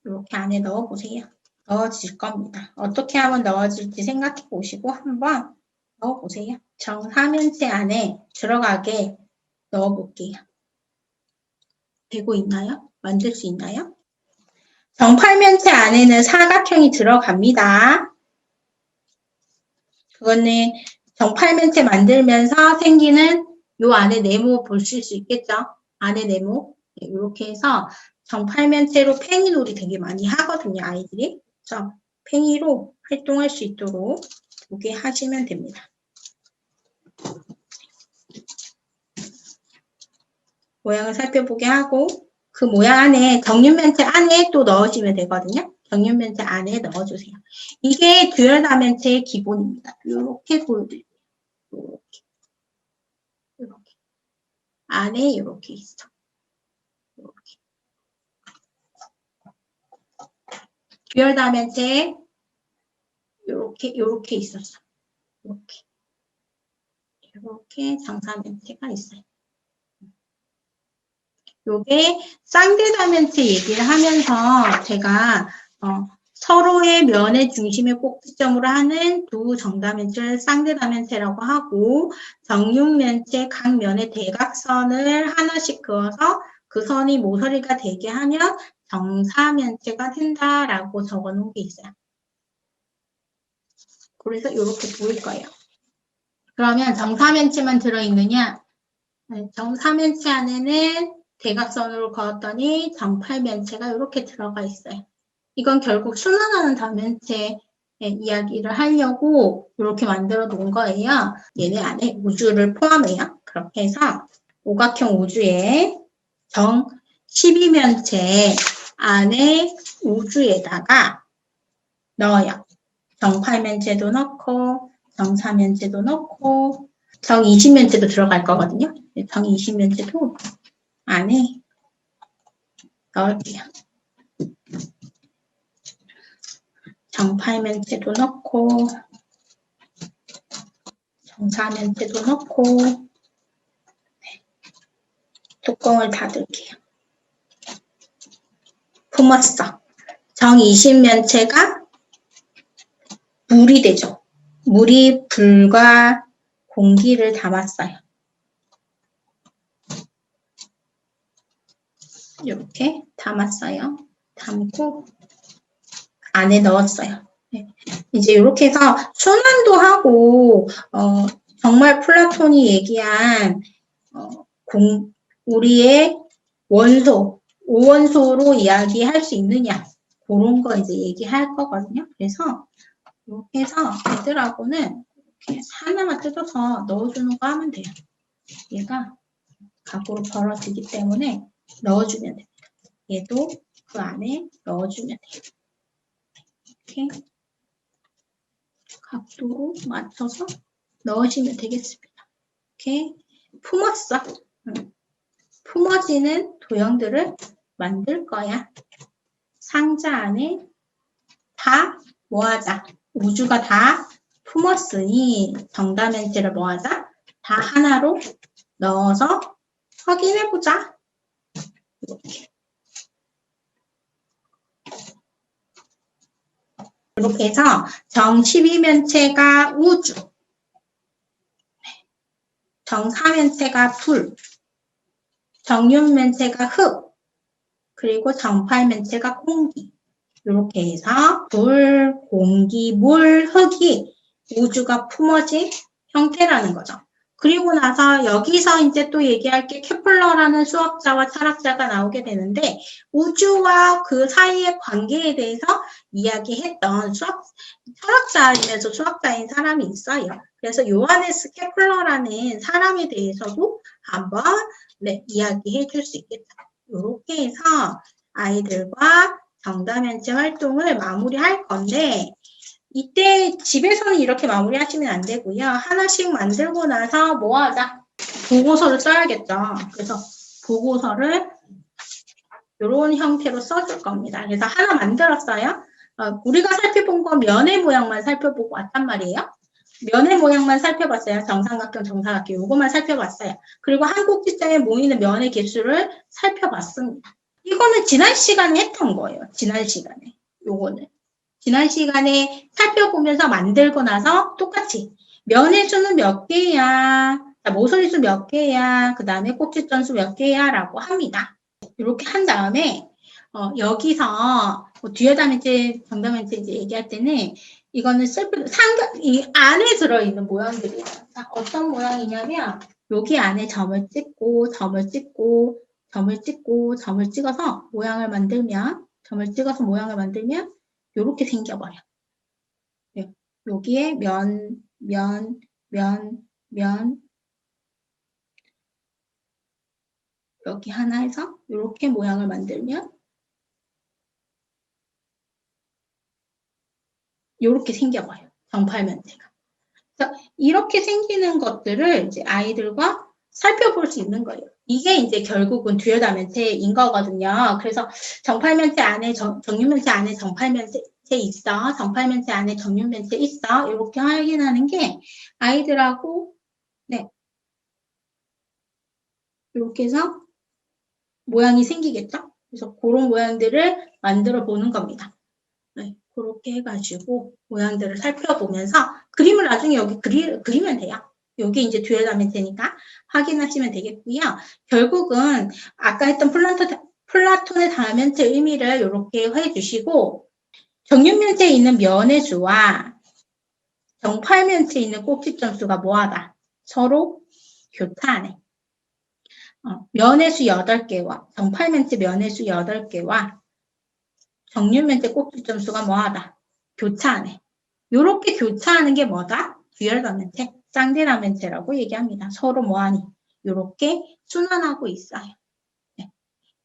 요렇게 안에 넣어보세요. 넣어질 겁니다. 어떻게 하면 넣어질지 생각해 보시고 한번 넣어보세요. 정사면체 안에 들어가게 넣어볼게요. 되고 있나요? 만들 수 있나요? 정팔면체 안에는 사각형이 들어갑니다. 그거는 정팔면체 만들면서 생기는 요 안에 네모 보실 수 있겠죠? 안에 네모. 이렇게 해서 정팔면체로 팽이놀이 되게 많이 하거든요, 아이들이. 그래서 팽이로 활동할 수 있도록 이렇게 하시면 됩니다. 모양을 살펴보게 하고 그 모양 안에 정육면체 안에 또 넣어주면 되거든요. 정육면체 안에 넣어주세요. 이게 듀얼 다면체의 기본입니다. 이렇게 보여드릴게요. 이렇게. 안에 이렇게 있어. 이렇게. 듀얼 다면체 이렇게 있었어. 이렇게 정사면체가 있어요. 요게 쌍대다면체 얘기를 하면서 제가 서로의 면의 중심의 꼭지점으로 하는 두 정다면체를 쌍대다면체라고 하고 정육면체 각 면의 대각선을 하나씩 그어서 그 선이 모서리가 되게 하면 정사면체가 된다라고 적어놓은 게 있어요. 그래서 이렇게 보일 거예요. 그러면 정사면체만 들어있느냐? 정사면체 안에는 대각선으로 그었더니 정팔면체가 이렇게 들어가 있어요. 이건 결국 순환하는 다면체 이야기를 하려고 이렇게 만들어 놓은 거예요. 얘네 안에 우주를 포함해요. 그렇게 해서 오각형 우주에 정 12면체 안에 우주에다가 넣어요. 정팔면체도 넣고 정사면체도 넣고 정 20면체도 들어갈 거거든요. 정 20면체도 안에 넣을게요. 정팔면체도 넣고 정사면체도 넣고 뚜껑을 닫을게요. 품었어. 정 20면체가 물이 되죠. 물이 불과 공기를 담았어요. 이렇게 담았어요. 담고 안에 넣었어요. 네. 이제 이렇게 해서 순환도 하고 정말 플라톤이 얘기한 우리의 원소, 오원소로 이야기할 수 있느냐 그런 거 이제 얘기할 거거든요. 그래서 이렇게 해서 얘들하고는 이렇게 하나만 뜯어서 넣어주는 거 하면 돼요. 얘가 각으로 벌어지기 때문에 넣어주면 됩니다. 얘도 그 안에 넣어주면 돼요. 이렇게 각도로 맞춰서 넣으시면 되겠습니다. 이렇게 품었어. 품어지는 도형들을 만들 거야. 상자 안에 다 뭐하자. 우주가 다 품었으니 정다면체를 뭐하자. 다 하나로 넣어서 확인해보자. 이렇게 해서 정 12면체가 우주, 정 4면체가 불, 정 6면체가 흙, 그리고 정 8면체가 공기. 이렇게 해서 불, 공기, 물, 흙이 우주가 품어진 형태라는 거죠. 그리고 나서 여기서 이제 또 얘기할 게 케플러라는 수학자와 철학자가 나오게 되는데 우주와 그 사이의 관계에 대해서 이야기했던 철학자이면서 수학자인 사람이 있어요. 그래서 요하네스 케플러라는 사람에 대해서도 한번 이야기해 줄 수 있겠다. 이렇게 해서 아이들과 정다면체 활동을 마무리할 건데 이때 집에서는 이렇게 마무리하시면 안 되고요. 하나씩 만들고 나서 뭐 하자? 보고서를 써야겠죠. 그래서 보고서를 이런 형태로 써줄 겁니다. 그래서 하나 만들었어요. 우리가 살펴본 건 면의 모양만 살펴보고 왔단 말이에요. 면의 모양만 살펴봤어요. 정삼각형, 정사각형 이것만 살펴봤어요. 그리고 한 꼭지점에 모이는 면의 개수를 살펴봤습니다. 이거는 지난 시간에 했던 거예요. 지난 시간에. 요거는. 지난 시간에 살펴보면서 만들고 나서 똑같이 면의 수는 몇 개야, 모서리 수 몇 개야, 그 다음에 꼭지점 수 몇 개야 라고 합니다. 이렇게 한 다음에 여기서 뒤에다면체, 정다면체 이제 얘기할 때는 이거는 이 안에 들어있는 모양들이에요. 어떤 모양이냐면 여기 안에 점을 찍고 점을 찍고 점을 찍고 점을 찍어서 모양을 만들면 이렇게 생겨버려. 여기에 면, 여기 하나 해서 이렇게 모양을 만들면 이렇게 생겨버려요. 정팔면체가. 이렇게 생기는 것들을 이제 아이들과 살펴볼 수 있는 거예요. 이게 이제 결국은 듀얼다면체인 거거든요. 그래서 정팔면체 안에 정육면체 안에 정팔면체 있어. 정팔면체 안에 정육면체 있어. 이렇게 확인하는 게 아이들하고 이렇게 해서 모양이 생기겠죠? 그래서 그런 모양들을 만들어 보는 겁니다. 그렇게 해가지고 모양들을 살펴보면서 그림을 나중에 여기 그리면 돼요. 여기 이제 듀얼다면체니까 확인하시면 되겠고요. 결국은 아까 했던 플라톤의 다면체 의미를 이렇게 해주시고 정육면체에 있는 면의 수와 정팔면체에 있는 꼭지점 수가 뭐하다? 서로 교차하네. 면의 수 8개와 정팔면체 면의 수 8개와 정육면체 꼭지점 수가 뭐하다? 교차하네. 이렇게 교차하는 게 뭐다? 듀얼다면체, 쌍대다면체라고 얘기합니다. 서로 뭐하니? 이렇게 순환하고 있어요.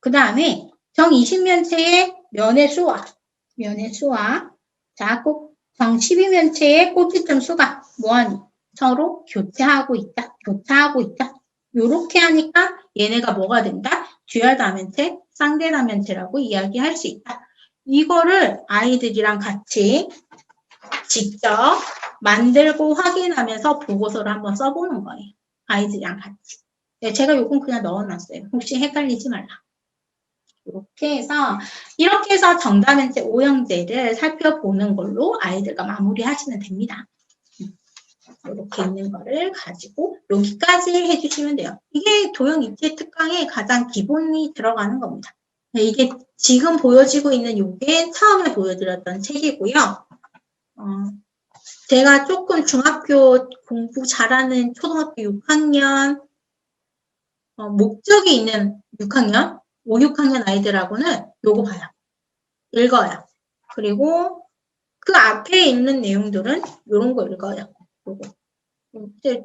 그 다음에 정 20면체의 면의 수와 자, 꼭 정 12면체의 꼭지점 수가 뭐하니? 서로 교차하고 있다. 이렇게 하니까 얘네가 뭐가 된다? 듀얼다면체, 쌍대다면체라고 이야기할 수 있다. 이거를 아이들이랑 같이 직접 만들고 확인하면서 보고서를 한번 써보는 거예요. 아이들이랑 같이. 제가 요건 그냥 넣어놨어요. 혹시 헷갈리지 말라. 이렇게 해서 정다면체 오형제를 살펴보는 걸로 아이들과 마무리하시면 됩니다. 이렇게 있는 거를 가지고 여기까지 해주시면 돼요. 이게 도형 입지 특강의 가장 기본이 들어가는 겁니다. 네, 이게 지금 보여지고 있는 이게 처음에 보여드렸던 책이고요. 제가 조금 중학교 공부 잘하는 초등학교 6학년, 목적이 있는 6학년, 5, 6학년 아이들하고는 요거 봐요. 읽어요. 그리고 그 앞에 있는 내용들은 요런 거 읽어요. 요거.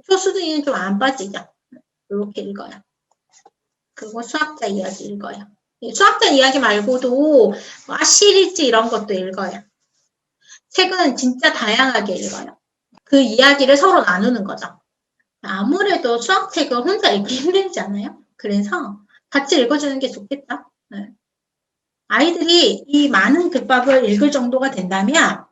초수들이는 좀 안 빠지죠. 요렇게 읽어요. 그리고 수학자 이야기 읽어요. 수학자 이야기 말고도 시리즈 이런 것도 읽어요. 책은 진짜 다양하게 읽어요. 그 이야기를 서로 나누는 거죠. 아무래도 수학책은 혼자 읽기 힘들잖아요. 그래서 같이 읽어주는 게 좋겠다. 네. 아이들이 이 많은 글밥을 읽을 정도가 된다면,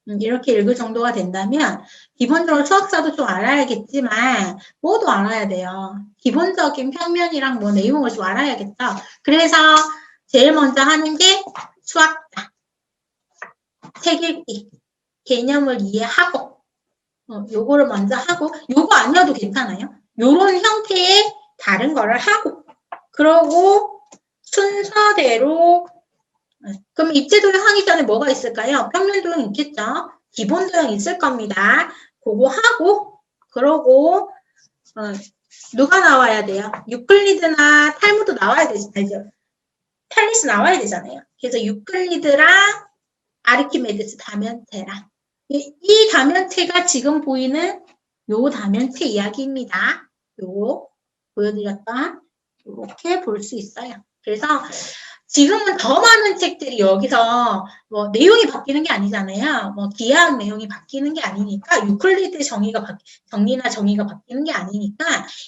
이렇게 읽을 정도가 된다면 기본적으로 수학사도 좀 알아야겠지만 뭐도 알아야 돼요. 기본적인 평면이랑 뭐 내용을 좀 알아야겠죠. 그래서 제일 먼저 하는 게 수학자, 책 읽기, 개념을 이해하고 요거를 먼저 하고 요거 아니어도 괜찮아요. 요런 형태의 다른 거를 하고 그러고 순서대로 그럼 입체도형 하기 전에 뭐가 있을까요? 평면도형 있겠죠? 기본도형 있을 겁니다. 그거 하고 그러고 누가 나와야 돼요? 유클리드나 탈무드 나와야 되죠. 탈리스 나와야 되잖아요. 그래서 유클리드랑 아르키메데스 다면체랑 이 다면체가 지금 보이는 요 다면체 이야기입니다. 요 보여드렸던 이렇게 볼 수 있어요. 그래서 지금은 더 많은 책들이 여기서 뭐 내용이 바뀌는 게 아니잖아요. 뭐 기하학 내용이 바뀌는 게 아니니까 유클리드 정리나 정의가 바뀌는 게 아니니까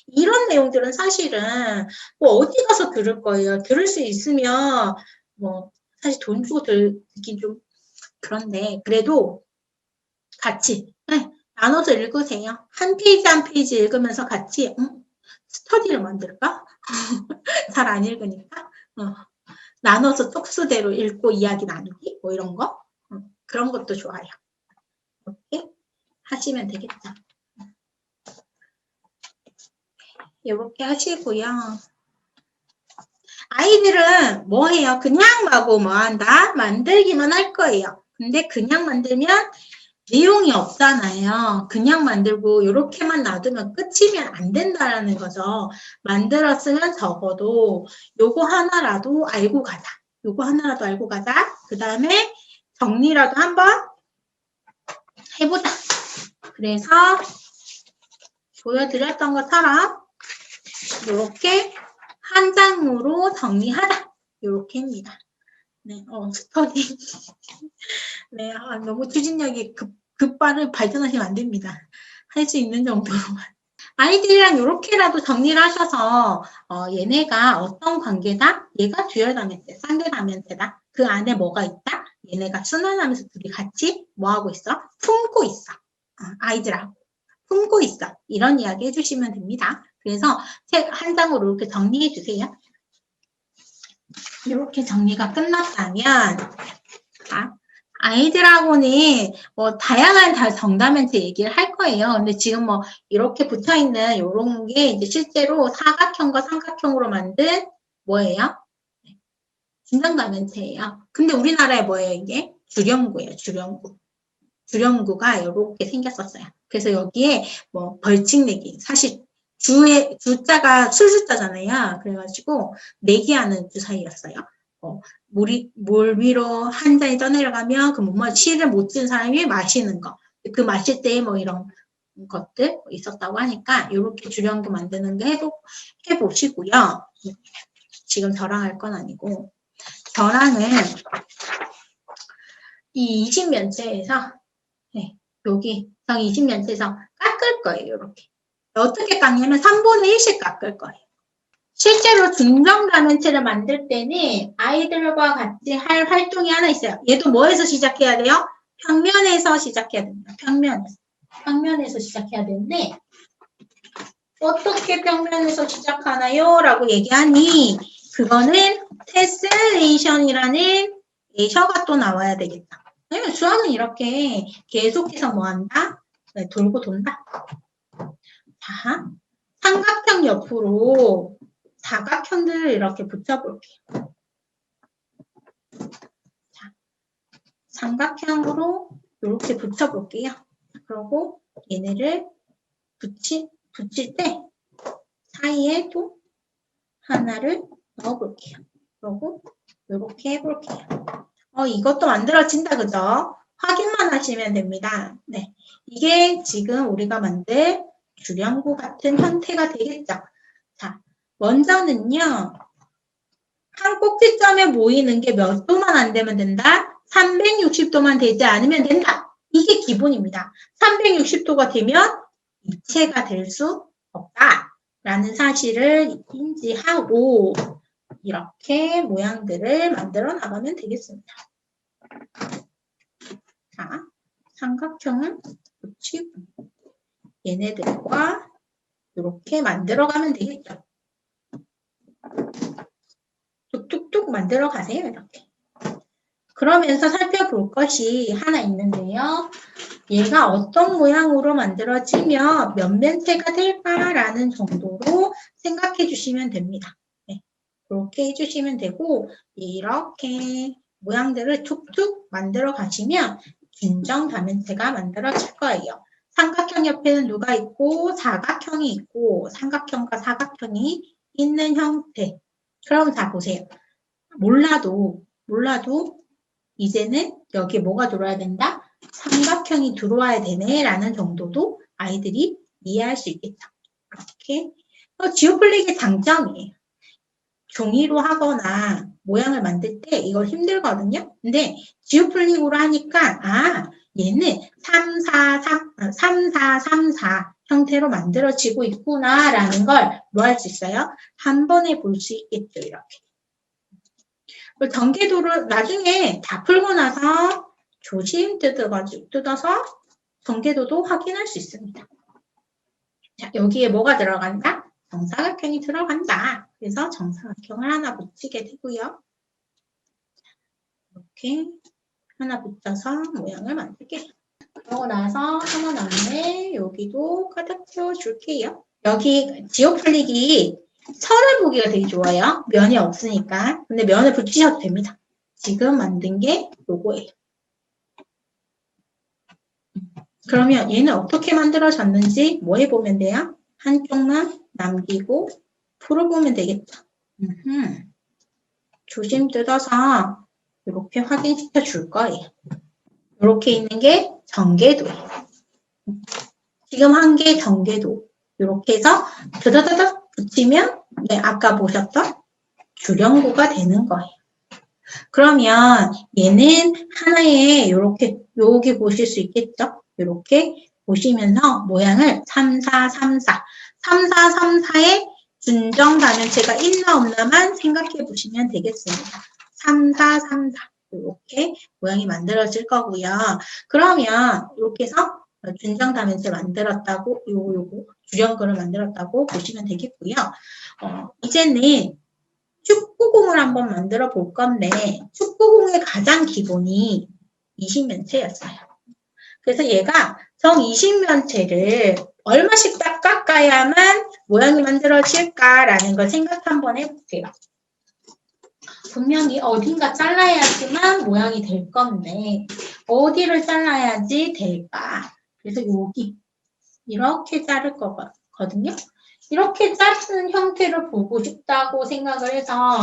이런 내용들은 사실은 뭐 어디 가서 들을 거예요. 들을 수 있으면 뭐 사실 돈 주고 듣긴 좀 그런데 그래도 같이 나눠서 읽으세요. 한 페이지 한 페이지 읽으면서 같이 스터디를 만들까? 잘 안 읽으니까 나눠서 쪽수대로 읽고 이야기 나누기 뭐 이런 거 그런 것도 좋아요. 이렇게 하시면 되겠죠. 이렇게 하시고요. 아이들은 뭐 해요? 그냥 하고 뭐 한다? 만들기만 할 거예요. 근데 그냥 만들면 내용이 없잖아요. 그냥 만들고 이렇게만 놔두면 끝이면 안 된다라는 거죠. 만들었으면 적어도 요거 하나라도 알고 가자. 요거 하나라도 알고 가자. 그 다음에 정리라도 한번 해보자. 그래서 보여드렸던 것처럼 이렇게 한 장으로 정리하자. 이렇게 합니다. 네, 스터디. 네, 너무 추진력이 급발을 발전하시면 안 됩니다. 할 수 있는 정도로만. 아이들이랑 이렇게라도 정리를 하셔서 얘네가 어떤 관계다? 얘가 듀얼 다면체, 쌍계 다면체다. 그 안에 뭐가 있다? 얘네가 순환하면서 둘이 같이 뭐 하고 있어? 품고 있어. 아이들하고 품고 있어. 이런 이야기 해주시면 됩니다. 그래서 책 한 장으로 이렇게 정리해 주세요. 이렇게 정리가 끝났다면 아이들하고는 뭐 다양한 정다면체 얘기를 할 거예요. 근데 지금 뭐 이렇게 붙어 있는 이런 게 이제 실제로 사각형과 삼각형으로 만든 뭐예요? 진장다면체예요. 근데 우리나라에 뭐예요 이게? 주령구예요. 주령구. 주령구가 이렇게 생겼었어요. 그래서 여기에 뭐 벌칙 내기 사실 주자가 술주자잖아요. 그래가지고 내기하는 주 사이였어요. 물 위로 한 잔이 떠내려가면 그 치를 못 준 사람이 마시는 거. 그 마실 때 뭐 이런 것들 있었다고 하니까 이렇게 주령구 만드는 거 해보시고요. 지금 저랑 할 건 아니고 저랑은 이 20면체에서 여기 20면체에서 깎을 거예요. 이렇게. 어떻게 깎냐면 3분의 1씩 깎을 거예요. 실제로 중정다면체를 만들 때는 아이들과 같이 할 활동이 하나 있어요. 얘도 뭐에서 시작해야 돼요? 평면에서 시작해야 됩니다. 평면에서 시작해야 되는데 어떻게 평면에서 시작하나요? 라고 얘기하니 그거는 테슬레이션이라는 예셔가 또 나와야 되겠다. 수학은 이렇게 계속해서 뭐 한다? 돌고 돈다. 자, 삼각형 옆으로 사각형들을 이렇게 붙여볼게요. 자, 삼각형으로 이렇게 붙여볼게요. 그리고 얘네를 붙일 때 사이에 또 하나를 넣어볼게요. 그리고 이렇게 해볼게요. 이것도 만들어진다, 그죠? 확인만 하시면 됩니다. 네, 이게 지금 우리가 만들 주령구 같은 형태가 되겠죠. 자, 먼저는요, 한 꼭지점에 모이는 게 몇 도만 안 되면 된다? 360도만 되지 않으면 된다. 이게 기본입니다. 360도가 되면 입체가 될 수 없다라는 사실을 인지하고 이렇게 모양들을 만들어 나가면 되겠습니다. 자, 삼각형을 붙이고 얘네들과 이렇게 만들어가면 되겠죠. 뚝뚝뚝 만들어 가세요. 이렇게. 그러면서 살펴볼 것이 하나 있는데요. 얘가 어떤 모양으로 만들어지면 몇 면체가 될까라는 정도로 생각해 주시면 됩니다. 네, 그렇게 해주시면 되고 이렇게 모양들을 툭툭 만들어 가시면 균정 다면체가 만들어질 거예요. 삼각형 옆에는 누가 있고 사각형이 있고 삼각형과 사각형이 있는 형태. 그럼 자 보세요. 몰라도 이제는 여기에 뭐가 들어와야 된다? 삼각형이 들어와야 되네 라는 정도도 아이들이 이해할 수 있겠죠. 이렇게 지오플릭의 장점이에요. 종이로 하거나 모양을 만들 때 이거 힘들거든요. 근데 지오플릭으로 하니까 얘는 3, 4, 3, 4 형태로 만들어지고 있구나 라는 걸 뭐 할 수 있어요? 한 번에 볼 수 있겠죠. 이렇게. 전개도를 나중에 다 풀고 나서 조심 뜯어서 전개도도 확인할 수 있습니다. 자, 여기에 뭐가 들어간다? 정사각형이 들어간다. 그래서 정사각형을 하나 붙이게 되고요. 이렇게 하나 붙여서 모양을 만들게요. 그러고 나서 하나 남네 여기도 가득 채워줄게요. 여기 지오플릭이 선을 보기가 되게 좋아요. 면이 없으니까. 근데 면을 붙이셔도 됩니다. 지금 만든 게 요거예요. 그러면 얘는 어떻게 만들어졌는지 뭐 해보면 돼요? 한쪽만 남기고 풀어보면 되겠죠. 조심 뜯어서 이렇게 확인시켜 줄 거예요. 이렇게 있는 게 전개도예요. 지금 한 게 전개도. 이렇게 해서 드다다닥 붙이면 네, 아까 보셨던 주령구가 되는 거예요. 그러면 얘는 하나에 이렇게 여기 보실 수 있겠죠? 이렇게 보시면서 모양을 3, 4, 3, 4 3, 4, 3, 4에 준정 다면체가 있나 없나만 생각해 보시면 되겠습니다. 3, 4, 3, 4 이렇게 모양이 만들어질 거고요. 그러면 이렇게 해서 준정 다면체 만들었다고 요거 주령구를 만들었다고 보시면 되겠고요. 이제는 축구공을 한번 만들어 볼 건데 축구공의 가장 기본이 20면체였어요. 그래서 얘가 정 20면체를 얼마씩 딱 깎아야만 모양이 만들어질까라는 걸 생각 한번 해볼게요. 분명히 어딘가 잘라야지만 모양이 될 건데 어디를 잘라야지 될까? 그래서 여기 이렇게 자를 거거든요. 이렇게 자른 형태를 보고 싶다고 생각을 해서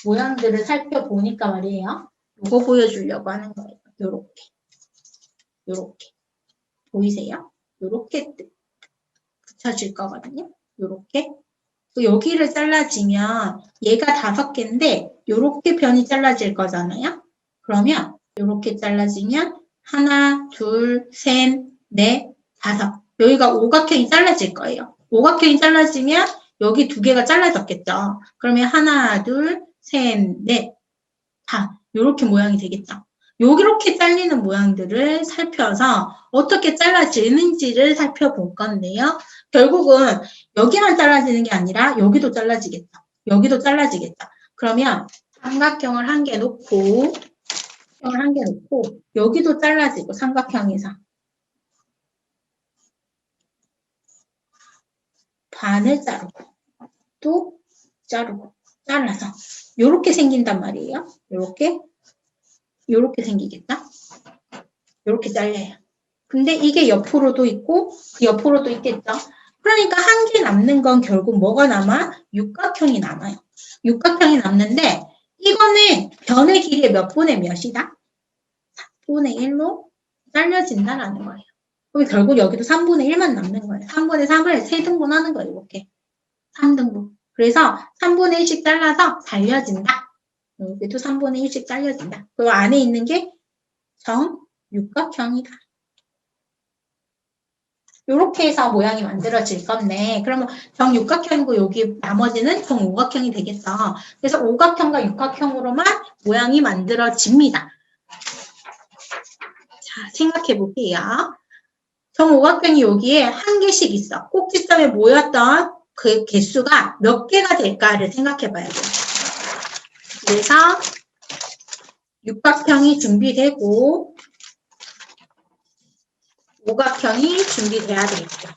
모양들을 살펴보니까 말이에요. 이거 보여주려고 하는 거예요. 요렇게 보이세요? 요렇게 붙여질 거거든요. 요렇게 여기를 잘라지면 얘가 5개인데 요렇게 변이 잘라질 거잖아요. 그러면 요렇게 잘라지면 하나, 둘, 셋, 넷, 5 여기가 오각형이 잘라질 거예요. 오각형이 잘라지면 여기 2개가 잘라졌겠죠. 그러면 하나, 둘, 셋, 넷, 다 이렇게 모양이 되겠죠. 이렇게 잘리는 모양들을 살펴서 어떻게 잘라지는지를 살펴볼 건데요. 결국은 여기만 잘라지는 게 아니라 여기도 잘라지겠죠. 여기도 잘라지겠죠. 그러면 삼각형을 한 개 놓고 여기도 잘라지고 삼각형에서 반을 자르고 또 자르고 잘라서 요렇게 생긴단 말이에요. 요렇게 생기겠다. 요렇게 잘려요. 근데 이게 옆으로도 있고 옆으로도 있겠죠. 그러니까 한 개 남는 건 결국 뭐가 남아? 육각형이 남아요. 육각형이 남는데 이거는 변의 길이의 몇 분의 몇이다? 3분의 1로 잘려진다라는 거예요. 그럼 결국 여기도 3분의 1만 남는 거예요. 3분의 3을 3등분하는 거예요. 이렇게. 3등분. 그래서 3분의 1씩 잘라서 잘려진다. 여기도 3분의 1씩 잘려진다. 그 안에 있는 게 정육각형이다. 이렇게 해서 모양이 만들어질 건데 그러면 정육각형이고 여기 나머지는 정오각형이 되겠어. 그래서 오각형과 육각형으로만 모양이 만들어집니다. 자, 생각해 볼게요. 정오각형이 여기에 한 개씩 있어. 꼭지점에 모였던 그 개수가 몇 개가 될까를 생각해 봐야 돼요. 그래서 육각형이 준비되고 오각형이 준비돼야 되겠죠.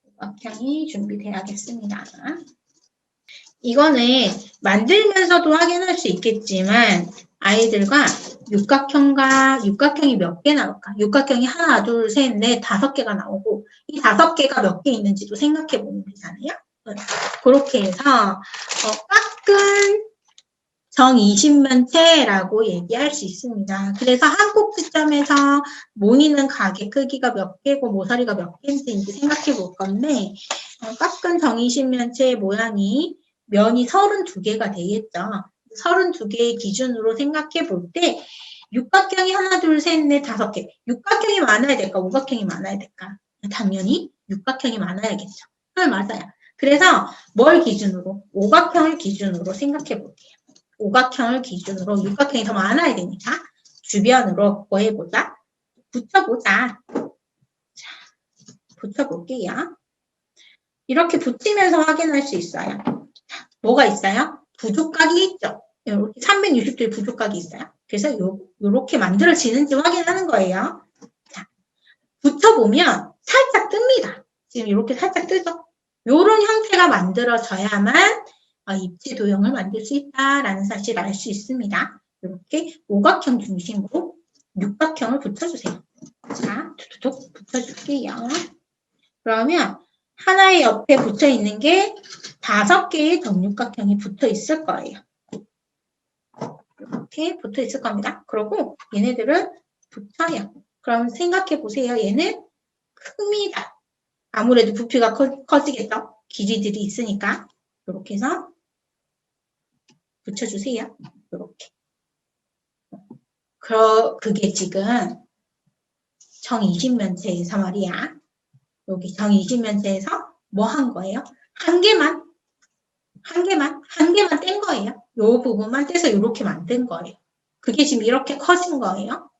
오각형이 준비돼야겠습니다. 이거는 만들면서도 확인할 수 있겠지만 아이들과 육각형이 몇 개 나올까? 육각형이 하나, 둘, 셋, 넷, 5개가 나오고 이 5개가 몇 개 있는지도 생각해 보면 되잖아요. 그렇게 해서 깎은 정20면체라고 얘기할 수 있습니다. 그래서 한 꼭지점에서 모이는 가게 크기가 몇 개고 모서리가 몇 개인지 생각해 볼 건데 깎은 정20면체의 모양이 면이 32개가 되겠죠. 32개의 기준으로 생각해 볼 때 육각형이 하나, 둘, 셋, 넷, 5개. 육각형이 많아야 될까? 오각형이 많아야 될까? 당연히 육각형이 많아야겠죠. 맞아요. 그래서 뭘 기준으로? 오각형을 기준으로 생각해 볼게요. 오각형을 기준으로 육각형이 더 많아야 되니까 주변으로 뭐 해보자? 붙여보자. 자, 붙여볼게요. 이렇게 붙이면서 확인할 수 있어요. 뭐가 있어요? 부족각이 있죠. 이렇게 360도의 부족각이 있어요. 그래서 이렇게 만들어지는지 확인하는 거예요. 자, 붙여보면 살짝 뜹니다. 지금 이렇게 살짝 뜨죠? 이런 형태가 만들어져야만 입체 도형을 만들 수 있다라는 사실을 알 수 있습니다. 이렇게 오각형 중심으로 육각형을 붙여주세요. 자, 툭툭툭 붙여줄게요. 그러면 하나의 옆에 붙어 있는 게 5개의 정육각형이 붙어 있을 거예요. 이렇게 붙어 있을 겁니다. 그리고 얘네들을 붙여요. 그럼 생각해 보세요. 얘는 큽니다. 아무래도 부피가 커지겠죠? 길이들이 있으니까. 이렇게 해서 붙여주세요. 이렇게. 그게 지금 정20면체에서 말이야. 여기 정20면체에서 뭐 한 거예요? 한 개만 뗀 거예요. 요 부분만 떼서 이렇게 만든 거예요. 그게 지금 이렇게 커진 거예요.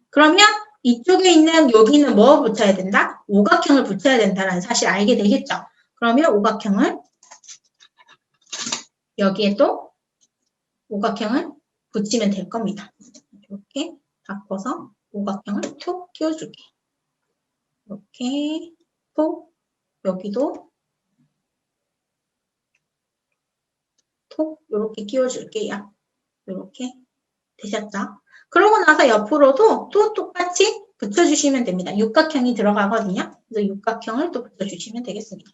그러면 이쪽에 있는 여기는 뭐 붙여야 된다? 오각형을 붙여야 된다는 사실 알게 되겠죠. 그러면 오각형을 여기에 또 오각형을 붙이면 될 겁니다. 이렇게 바꿔서 오각형을 툭 끼워줄게요. 이렇게 톡 여기도 톡 이렇게 끼워줄게요. 이렇게 되셨죠? 그러고 나서 옆으로도 또 똑같이 붙여주시면 됩니다. 육각형이 들어가거든요. 그래서 육각형을 또 붙여주시면 되겠습니다.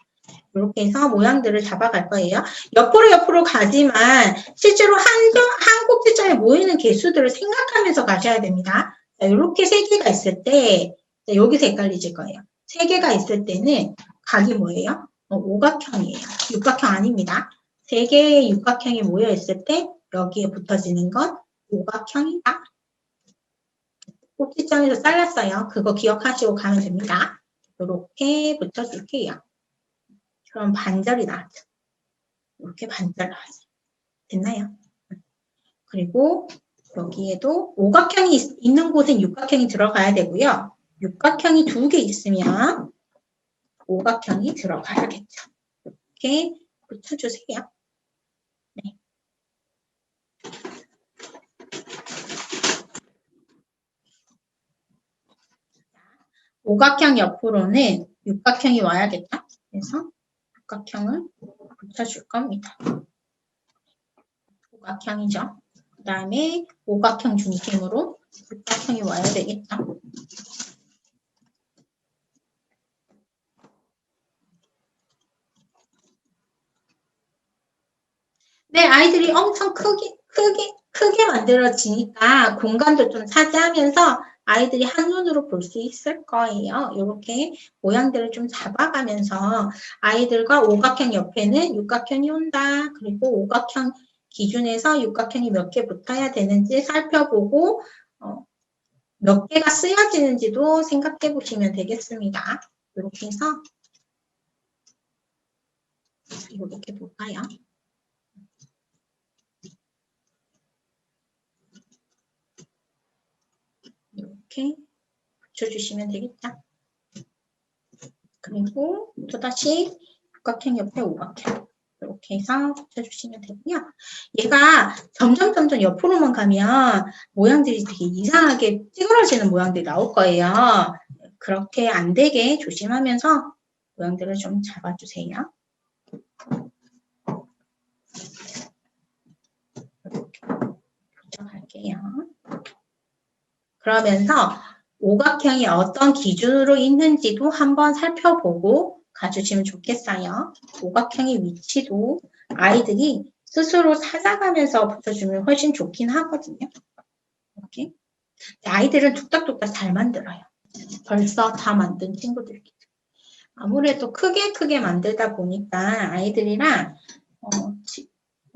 이렇게 해서 모양들을 잡아갈 거예요. 옆으로 가지만 실제로 한 꼭지점에 모이는 개수들을 생각하면서 가셔야 됩니다. 자, 이렇게 3개가 있을 때 여기서 헷갈리실 거예요. 3개가 있을 때는 각이 뭐예요? 오각형이에요. 육각형 아닙니다. 3개의 육각형이 모여 있을 때 여기에 붙어지는 건 오각형이다. 꼭지점에서 잘랐어요. 그거 기억하시고 가면 됩니다. 이렇게 붙여줄게요. 그럼 반절이 나왔죠. 이렇게 반절 나왔어요. 됐나요? 그리고 여기에도 오각형이 있는 곳엔 육각형이 들어가야 되고요. 육각형이 2개 있으면 오각형이 들어가야겠죠. 이렇게 붙여주세요. 네. 오각형 옆으로는 육각형이 와야겠다. 그래서 육각형을 붙여줄 겁니다. 오각형이죠. 그 다음에 오각형 중심으로 육각형이 와야 되겠죠. 네, 아이들이 엄청 크게 만들어지니까 공간도 좀 차지하면서 아이들이 한눈으로 볼 수 있을 거예요. 이렇게 모양들을 좀 잡아가면서 아이들과 오각형 옆에는 육각형이 온다. 그리고 오각형 기준에서 육각형이 몇 개 붙어야 되는지 살펴보고 몇 개가 쓰여지는지도 생각해 보시면 되겠습니다. 이렇게 해서 이렇게 볼까요? 이렇게 붙여주시면 되겠죠. 그리고 또다시 육각형 옆에 오각형 이렇게 해서 붙여주시면 되고요. 얘가 점점 옆으로만 가면 모양들이 되게 이상하게 찌그러지는 모양들이 나올 거예요. 그렇게 안 되게 조심하면서 모양들을 좀 잡아주세요. 이렇게 붙여갈게요. 그러면서 오각형이 어떤 기준으로 있는지도 한번 살펴보고 가주시면 좋겠어요. 오각형의 위치도 아이들이 스스로 찾아가면서 붙여주면 훨씬 좋긴 하거든요. 이렇게. 아이들은 뚝딱뚝딱 잘 만들어요. 벌써 다 만든 친구들이기 때문에. 아무래도 크게 만들다 보니까 아이들이랑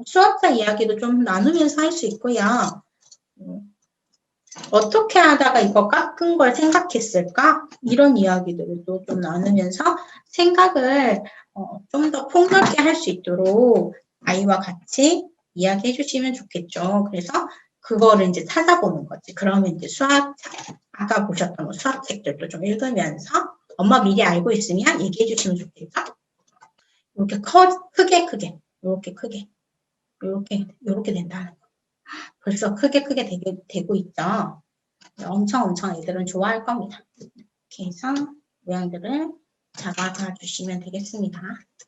수학자 이야기도 좀 나누면서 할 수 있고요. 어떻게 하다가 이거 깎은 걸 생각했을까? 이런 이야기들을 또 좀 나누면서 생각을 좀 더 폭넓게 할 수 있도록 아이와 같이 이야기해 주시면 좋겠죠. 그래서 그거를 이제 찾아보는 거지. 그러면 이제 아까 보셨던 수학책들도 좀 읽으면서 엄마 미리 알고 있으면 얘기해 주시면 좋겠죠. 이렇게 크게, 이렇게 크게, 이렇게 된다는 거. 벌써 크게 되고 있죠. 엄청 애들은 좋아할 겁니다. 이렇게 해서 모양들을 잡아가 주시면 되겠습니다.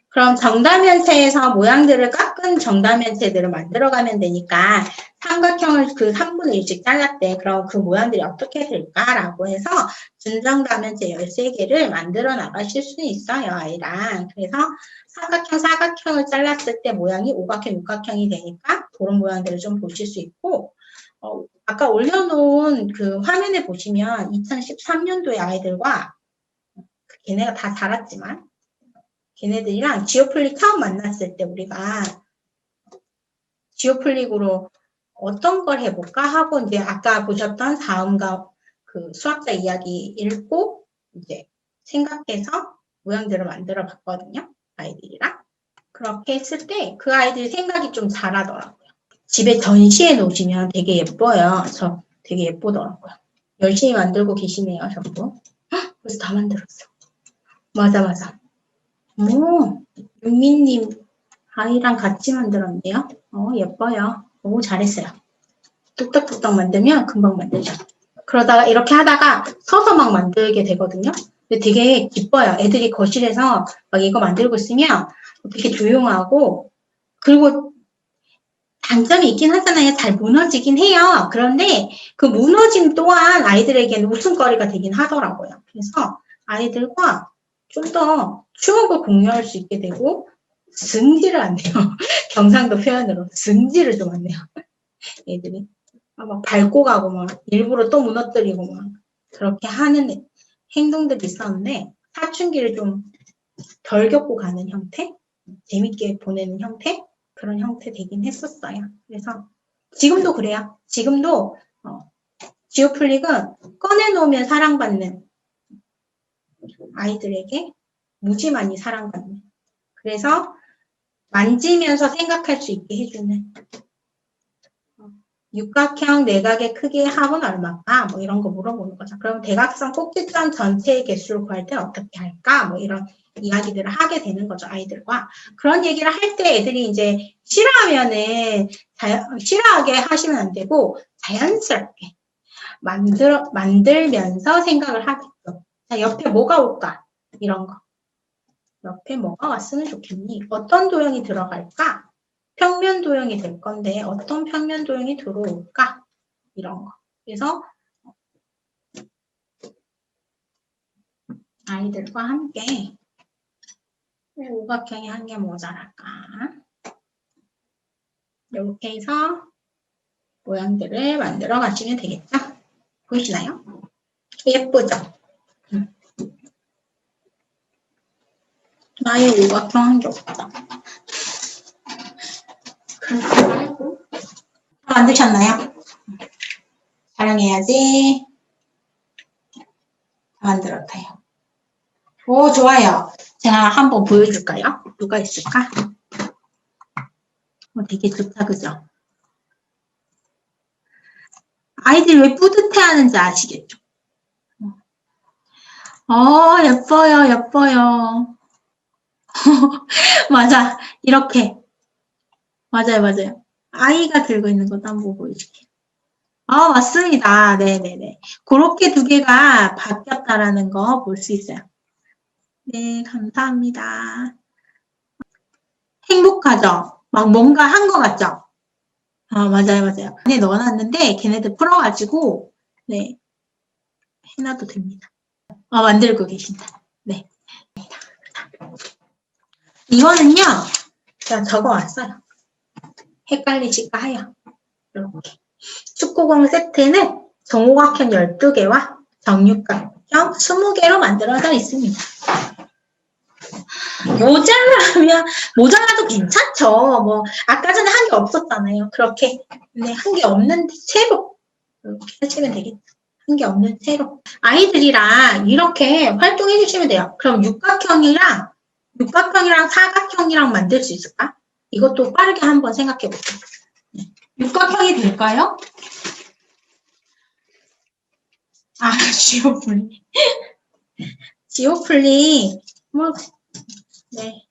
그럼 정다면체에서 모양들을 깎은 정다면체들을 만들어가면 되니까 삼각형을 그 3분의 1씩 잘랐대. 그럼 그 모양들이 어떻게 될까라고 해서 준정다면체 13개를 만들어 나가실 수 있어요, 아이랑. 그래서 삼각형, 사각형을 잘랐을 때 모양이 오각형, 육각형이 되니까 그런 모양들을 좀 보실 수 있고 아까 올려놓은 그 화면에 보시면 2013년도의 아이들과 걔네가 다 자랐지만 걔네들이랑 지오플릭 처음 만났을 때 우리가 지오플릭으로 어떤 걸 해볼까 하고 이제 아까 보셨던 다음과 그 수학자 이야기 읽고 이제 생각해서 모양들을 만들어 봤거든요. 아이들이랑. 그렇게 했을 때 그 아이들이 생각이 좀 잘하더라고요. 집에 전시해 놓으시면 되게 예뻐요. 저 되게 예쁘더라고요. 열심히 만들고 계시네요, 전부. 벌써 다 만들었어. 맞아. 오, 윤미님 아이랑 같이 만들었네요. 예뻐요. 오, 잘했어요. 뚝딱뚝딱 만들면 금방 만들죠. 그러다가 이렇게 하다가 서서 막 만들게 되거든요. 근데 되게 기뻐요. 애들이 거실에서 막 이거 만들고 있으면 되게 조용하고 그리고 단점이 있긴 하잖아요. 잘 무너지긴 해요. 그런데 그 무너짐 또한 아이들에게는 웃음거리가 되긴 하더라고요. 그래서 아이들과 좀 더 추억을 공유할 수 있게 되고 승질을 안 내요. 경상도 표현으로 승질을 좀 안 내요. 애들이 막 밟고 가고 막 일부러 또 무너뜨리고 막 그렇게 하는 행동들이 있었는데 사춘기를 좀 덜 겪고 가는 형태, 재밌게 보내는 형태 그런 형태 되긴 했었어요. 그래서 지금도 그래요. 지금도 지오플릭은 꺼내놓으면 사랑받는 아이들에게 무지 많이 사랑받는 그래서 만지면서 생각할 수 있게 해주는 육각형 내각의 크기의 합은 얼마일까? 뭐 이런 거 물어보는 거죠. 그럼 대각선 꼭지점 전체의 개수를 구할 때 어떻게 할까? 뭐 이런 이야기들을 하게 되는 거죠, 아이들과. 그런 얘기를 할 때 애들이 이제 싫어하면은 싫어하게 하시면 안 되고 자연스럽게 만들면서 생각을 하겠죠. 자, 옆에 뭐가 올까? 이런 거. 옆에 뭐가 왔으면 좋겠니? 어떤 도형이 들어갈까? 평면 도형이 될 건데 어떤 평면 도형이 들어올까? 이런 거. 그래서 아이들과 함께 오각형이 한 개 모자랄까? 이렇게 해서 모양들을 만들어 가시면 되겠죠? 보이시나요? 예쁘죠? 나의 오각형 한 개 없다. 그렇게 말고 만드셨나요? 자랑해야지. 다 만들었다요. 오, 좋아요. 제가 한번 보여줄까요? 누가 있을까? 되게 좋다, 그죠? 아이들이 왜 뿌듯해하는지 아시겠죠? 예뻐요, 예뻐요. 맞아, 이렇게. 맞아요, 맞아요. 아이가 들고 있는 것도 한번 보여줄게요. 맞습니다. 네네네. 그렇게 두 개가 바뀌었다라는 거 볼 수 있어요. 네, 감사합니다. 행복하죠? 막 뭔가 한 것 같죠? 맞아요, 맞아요. 안에 넣어놨는데 걔네들 풀어가지고 네, 해놔도 됩니다. 만들고 계신다. 네. 이거는요, 제가 적어왔어요. 헷갈리실까 해요. 이렇게. 축구공 세트는 정오각형 12개와 정육각형 20개로 만들어져 있습니다. 모자라도 괜찮죠. 뭐, 아까 전에 한 개 없었잖아요. 그렇게. 네, 한 개 없는 채로. 이렇게 하시면 되겠죠. 한 개 없는 채로. 아이들이랑 이렇게 활동해 주시면 돼요. 그럼 육각형이랑 사각형이랑 만들 수 있을까? 이것도 빠르게 한번 생각해 볼게요. 육각형이 될까요? 지오플리. 지오플리. 네.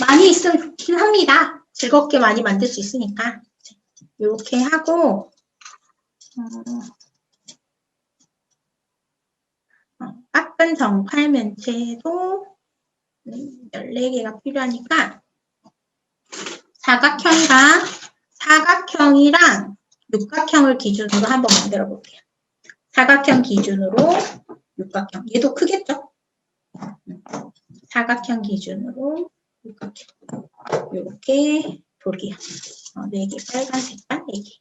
많이 있으면 좋긴 합니다. 즐겁게 많이 만들 수 있으니까. 이렇게 하고, 깎은 정팔면체도 14개가 필요하니까, 사각형이랑 육각형을 기준으로 한번 만들어 볼게요. 사각형 기준으로 육각형. 얘도 크겠죠? 사각형 기준으로 육각형. 이렇게 볼게요. 4개, 빨간 색깔 4개.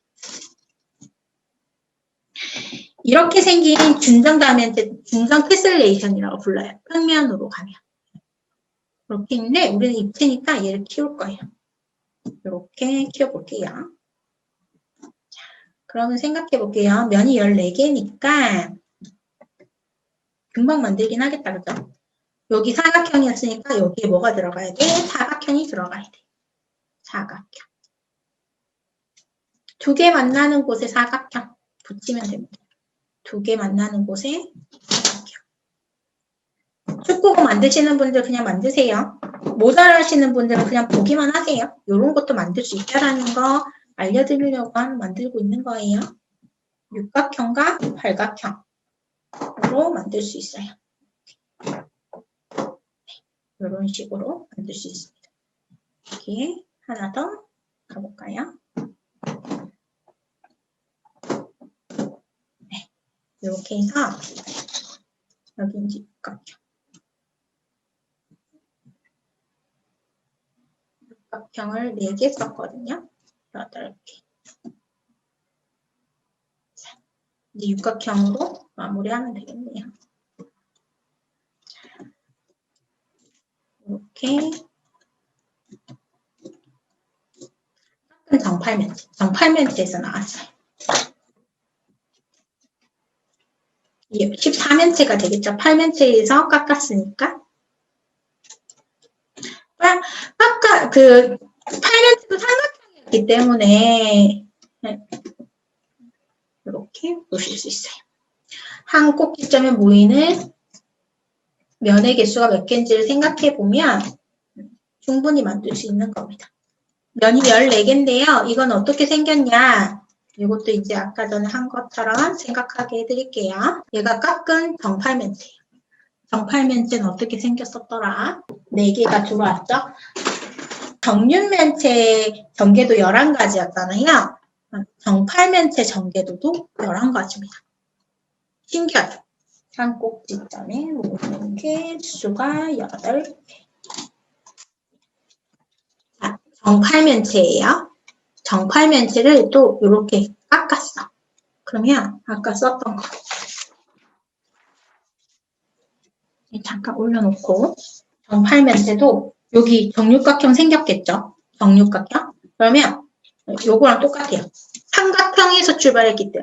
이렇게 생긴 준정 테슬레이션이라고 불러요. 평면으로 가면. 이렇게 있는데 우리는 입체니까 얘를 키울 거예요. 이렇게 키워볼게요. 자, 그러면 생각해 볼게요. 면이 14개니까 금방 만들긴 하겠다, 그죠? 여기 사각형이었으니까 여기에 뭐가 들어가야 돼? 사각형이 들어가야 돼. 사각형. 2개 만나는 곳에 사각형 붙이면 됩니다. 2개 만나는 곳에 사각형. 축구공 만드시는 분들 그냥 만드세요. 모자라시는 분들은 그냥 보기만 하세요. 이런 것도 만들 수 있다라는 거 알려드리려고 만들고 있는 거예요. 육각형과 팔각형으로 만들 수 있어요. 이런 식으로 만들 수 있습니다. 여기 하나 더 가볼까요? 네, 이렇게 해서 여기 이제 육각형. 육각형을 4개 썼거든요. 8개. 자, 이제 육각형으로 마무리하면 되겠네요. 이렇게 정팔면체에서 나왔어요. 14면체가 되겠죠. 8면체에서 깎았으니까. 아까 8면체도 삼각형이었기 때문에 이렇게 보실 수 있어요. 한 꼭지점에 모이는 면의 개수가 몇 개인지를 생각해 보면 충분히 만들 수 있는 겁니다. 면이 14개인데요. 이건 어떻게 생겼냐? 이것도 이제 아까 전에 한 것처럼 생각하게 해드릴게요. 얘가 깎은 정팔면체예요. 정팔면체는 어떻게 생겼었더라? 4개가 들어왔죠? 정륜면체 전개도 11가지였잖아요. 정팔면체 전개도도 11가지입니다. 신기하죠? 한 꼭지점에 이렇게 수가 8개. 자, 정팔면체예요. 정팔면체를 또 이렇게 깎았어. 그러면 아까 썼던 거 잠깐 올려놓고 정팔면체도 여기 정육각형 생겼겠죠? 정육각형? 그러면 요거랑 똑같아요. 삼각형에서 출발했기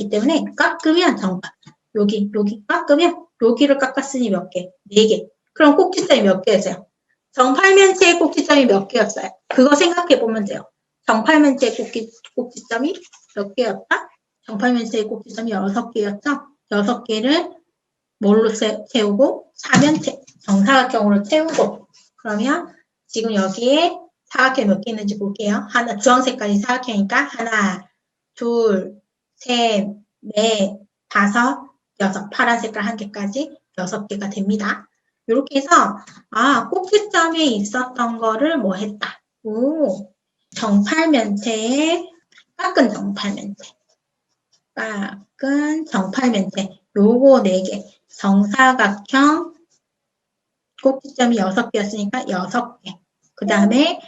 때문에 깎으면 정팔. 여기 깎으면 여기를 깎았으니 몇 개? 4개. 그럼 꼭지점이 몇 개였어요? 정팔면체의 꼭지점이 몇 개였어요? 그거 생각해 보면 돼요. 정팔면체의 꼭지점이 몇 개였다? 정팔면체의 꼭지점이 6개였죠? 6개를 뭘로 채우고? 사면체, 정사각형으로 채우고. 그러면 지금 여기에 사각형 몇 개 있는지 볼게요. 하나, 주황색깔이 사각형이니까 하나, 둘, 셋, 넷, 다섯, 여섯. 파란 색깔 한 개까지 6개가 됩니다. 이렇게 해서 꼭지점에 있었던 거를 뭐 했다. 정팔면체에 깎은 정팔면체. 요거 4개. 정사각형 꼭지점이 6개였으니까 6개. 그 다음에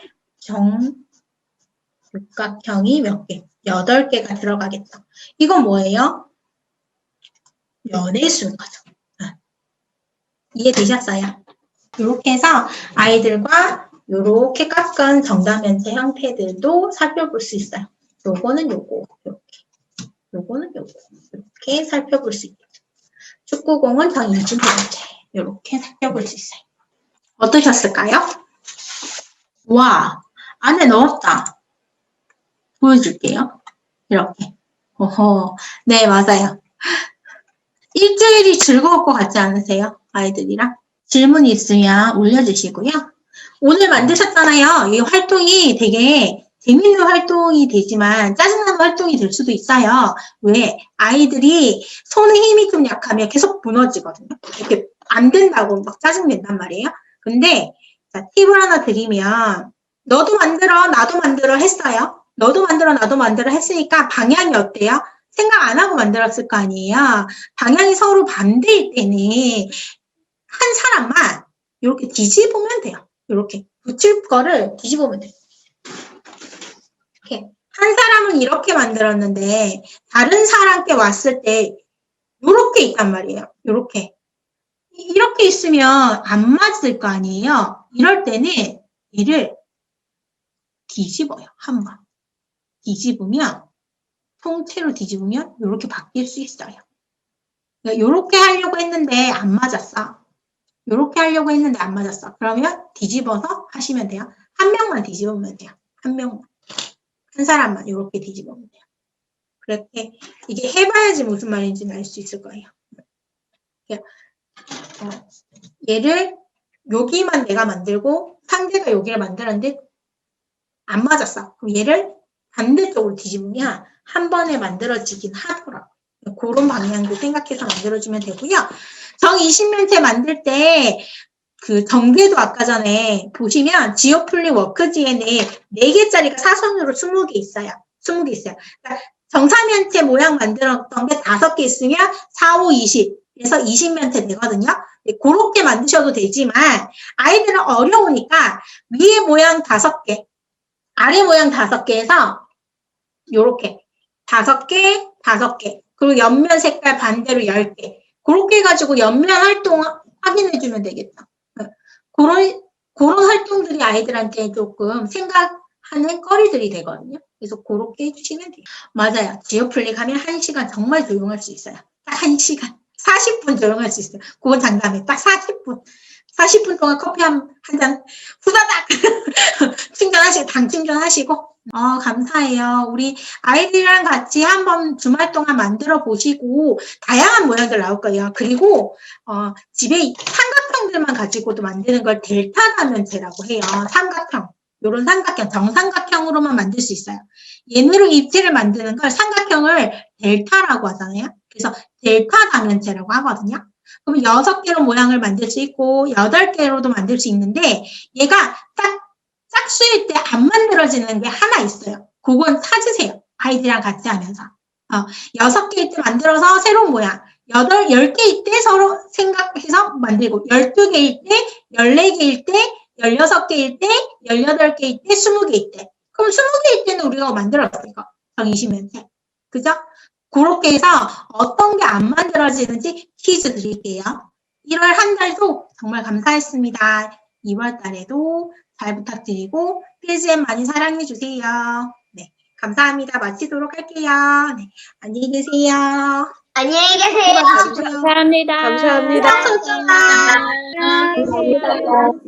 정육각형이 몇 개? 8개가 들어가겠죠. 이건 뭐예요? 연의수인 거죠. 이해되셨어요? 이렇게 해서 아이들과 이렇게 깎은 정사면체 형태들도 살펴볼 수 있어요. 요거는 요거, 요거는 요거. 이렇게 살펴볼 수 있겠죠. 축구공은 정이진면체. 이렇게 살펴볼 수 있어요. 어떠셨을까요? 와, 안에 넣었다. 보여줄게요. 이렇게. 네, 맞아요. 일주일이 즐거울 것 같지 않으세요? 아이들이랑? 질문이 있으면 올려주시고요. 오늘 만드셨잖아요. 이 활동이 되게 재밌는 활동이 되지만 짜증나는 활동이 될 수도 있어요. 왜? 아이들이 손에 힘이 좀 약하면 계속 무너지거든요. 이렇게 안 된다고 막 짜증낸단 말이에요. 근데 자, 팁을 하나 드리면 너도 만들어, 나도 만들어 했어요. 너도 만들어, 나도 만들어 했으니까 방향이 어때요? 생각 안 하고 만들었을 거 아니에요. 방향이 서로 반대일 때는 한 사람만 이렇게 뒤집으면 돼요. 이렇게 붙일 거를 뒤집으면 돼요. 이렇게 한 사람은 이렇게 만들었는데 다른 사람께 왔을 때 이렇게 있단 말이에요. 이렇게 있으면 안 맞을 거 아니에요. 이럴 때는 얘를 뒤집어요. 한번 뒤집으면 통째로 뒤집으면 이렇게 바뀔 수 있어요. 그러니까 이렇게 하려고 했는데 안 맞았어. 이렇게 하려고 했는데 안 맞았어. 그러면 뒤집어서 하시면 돼요. 한 명만 뒤집으면 돼요. 한 명만. 한 사람만 이렇게 뒤집으면 돼요. 그렇게 이게 해봐야지 무슨 말인지 알 수 있을 거예요. 얘를 여기만 내가 만들고 상대가 여기를 만들었는데 안 맞았어. 그럼 얘를 반대쪽으로 뒤집으면 한 번에 만들어지긴 하더라고요. 그런 방향도 생각해서 만들어주면 되고요. 정20면체 만들 때 그 전개도 아까 전에 보시면 지오플리 워크지에는 4개짜리가 사선으로 20개 있어요. 20개 있어요. 그러니까 정사면체 모양 만들었던 게 5개 있으면 4, 5, 20. 그래서 20면체 되거든요. 그렇게 만드셔도 되지만 아이들은 어려우니까 위에 모양 5개, 아래 모양 5개에서 요렇게 5개, 5개. 그리고 옆면 색깔 반대로 10개. 그렇게 해가지고 옆면 활동 확인해주면 되겠다. 그런 활동들이 아이들한테 조금 생각하는 거리들이 되거든요. 그래서 그렇게 해주시면 돼요. 맞아요. 지오플릭 하면 1시간 정말 조용할 수 있어요. 딱 1시간. 40분 조용할 수 있어요. 그건 장담해. 딱 40분. 40분 동안 커피 한 잔 후다닥 충전하시고, 당 충전하시고. 감사해요. 우리 아이들이랑 같이 한번 주말 동안 만들어 보시고 다양한 모양들 나올 거예요. 그리고 집에 삼각형들만 가지고도 만드는 걸 델타 사면체라고 해요. 삼각형. 요런 삼각형, 정삼각형으로만 만들 수 있어요. 얘네로 입체를 만드는 걸 삼각형을 델타라고 하잖아요. 그래서 델타 다면체라고 하거든요. 그럼 6개로 모양을 만들 수 있고 8개로도 만들 수 있는데 얘가 딱 짝수일 때 안 만들어지는 게 하나 있어요. 그건 찾으세요. 아이들이랑 같이 하면서. 6개일 때 만들어서 새로운 모양, 10개일 때 서로 생각해서 만들고 12개일 때, 14개일 때, 16개일 때, 18개일 때, 20개일 때. 그럼 20개일 때는 우리가 만들었어요. 이거. 정의시면체. 그죠? 그렇게 해서 어떤 게 안 만들어지는지 퀴즈 드릴게요. 1월 한 달도 정말 감사했습니다. 2월 달에도 잘 부탁드리고 PSM 많이 사랑해 주세요. 네, 감사합니다. 마치도록 할게요. 네, 안녕히 계세요. 안녕히 계세요. 감사합니다. 감사합니다. 감사합니다. 감사합니다.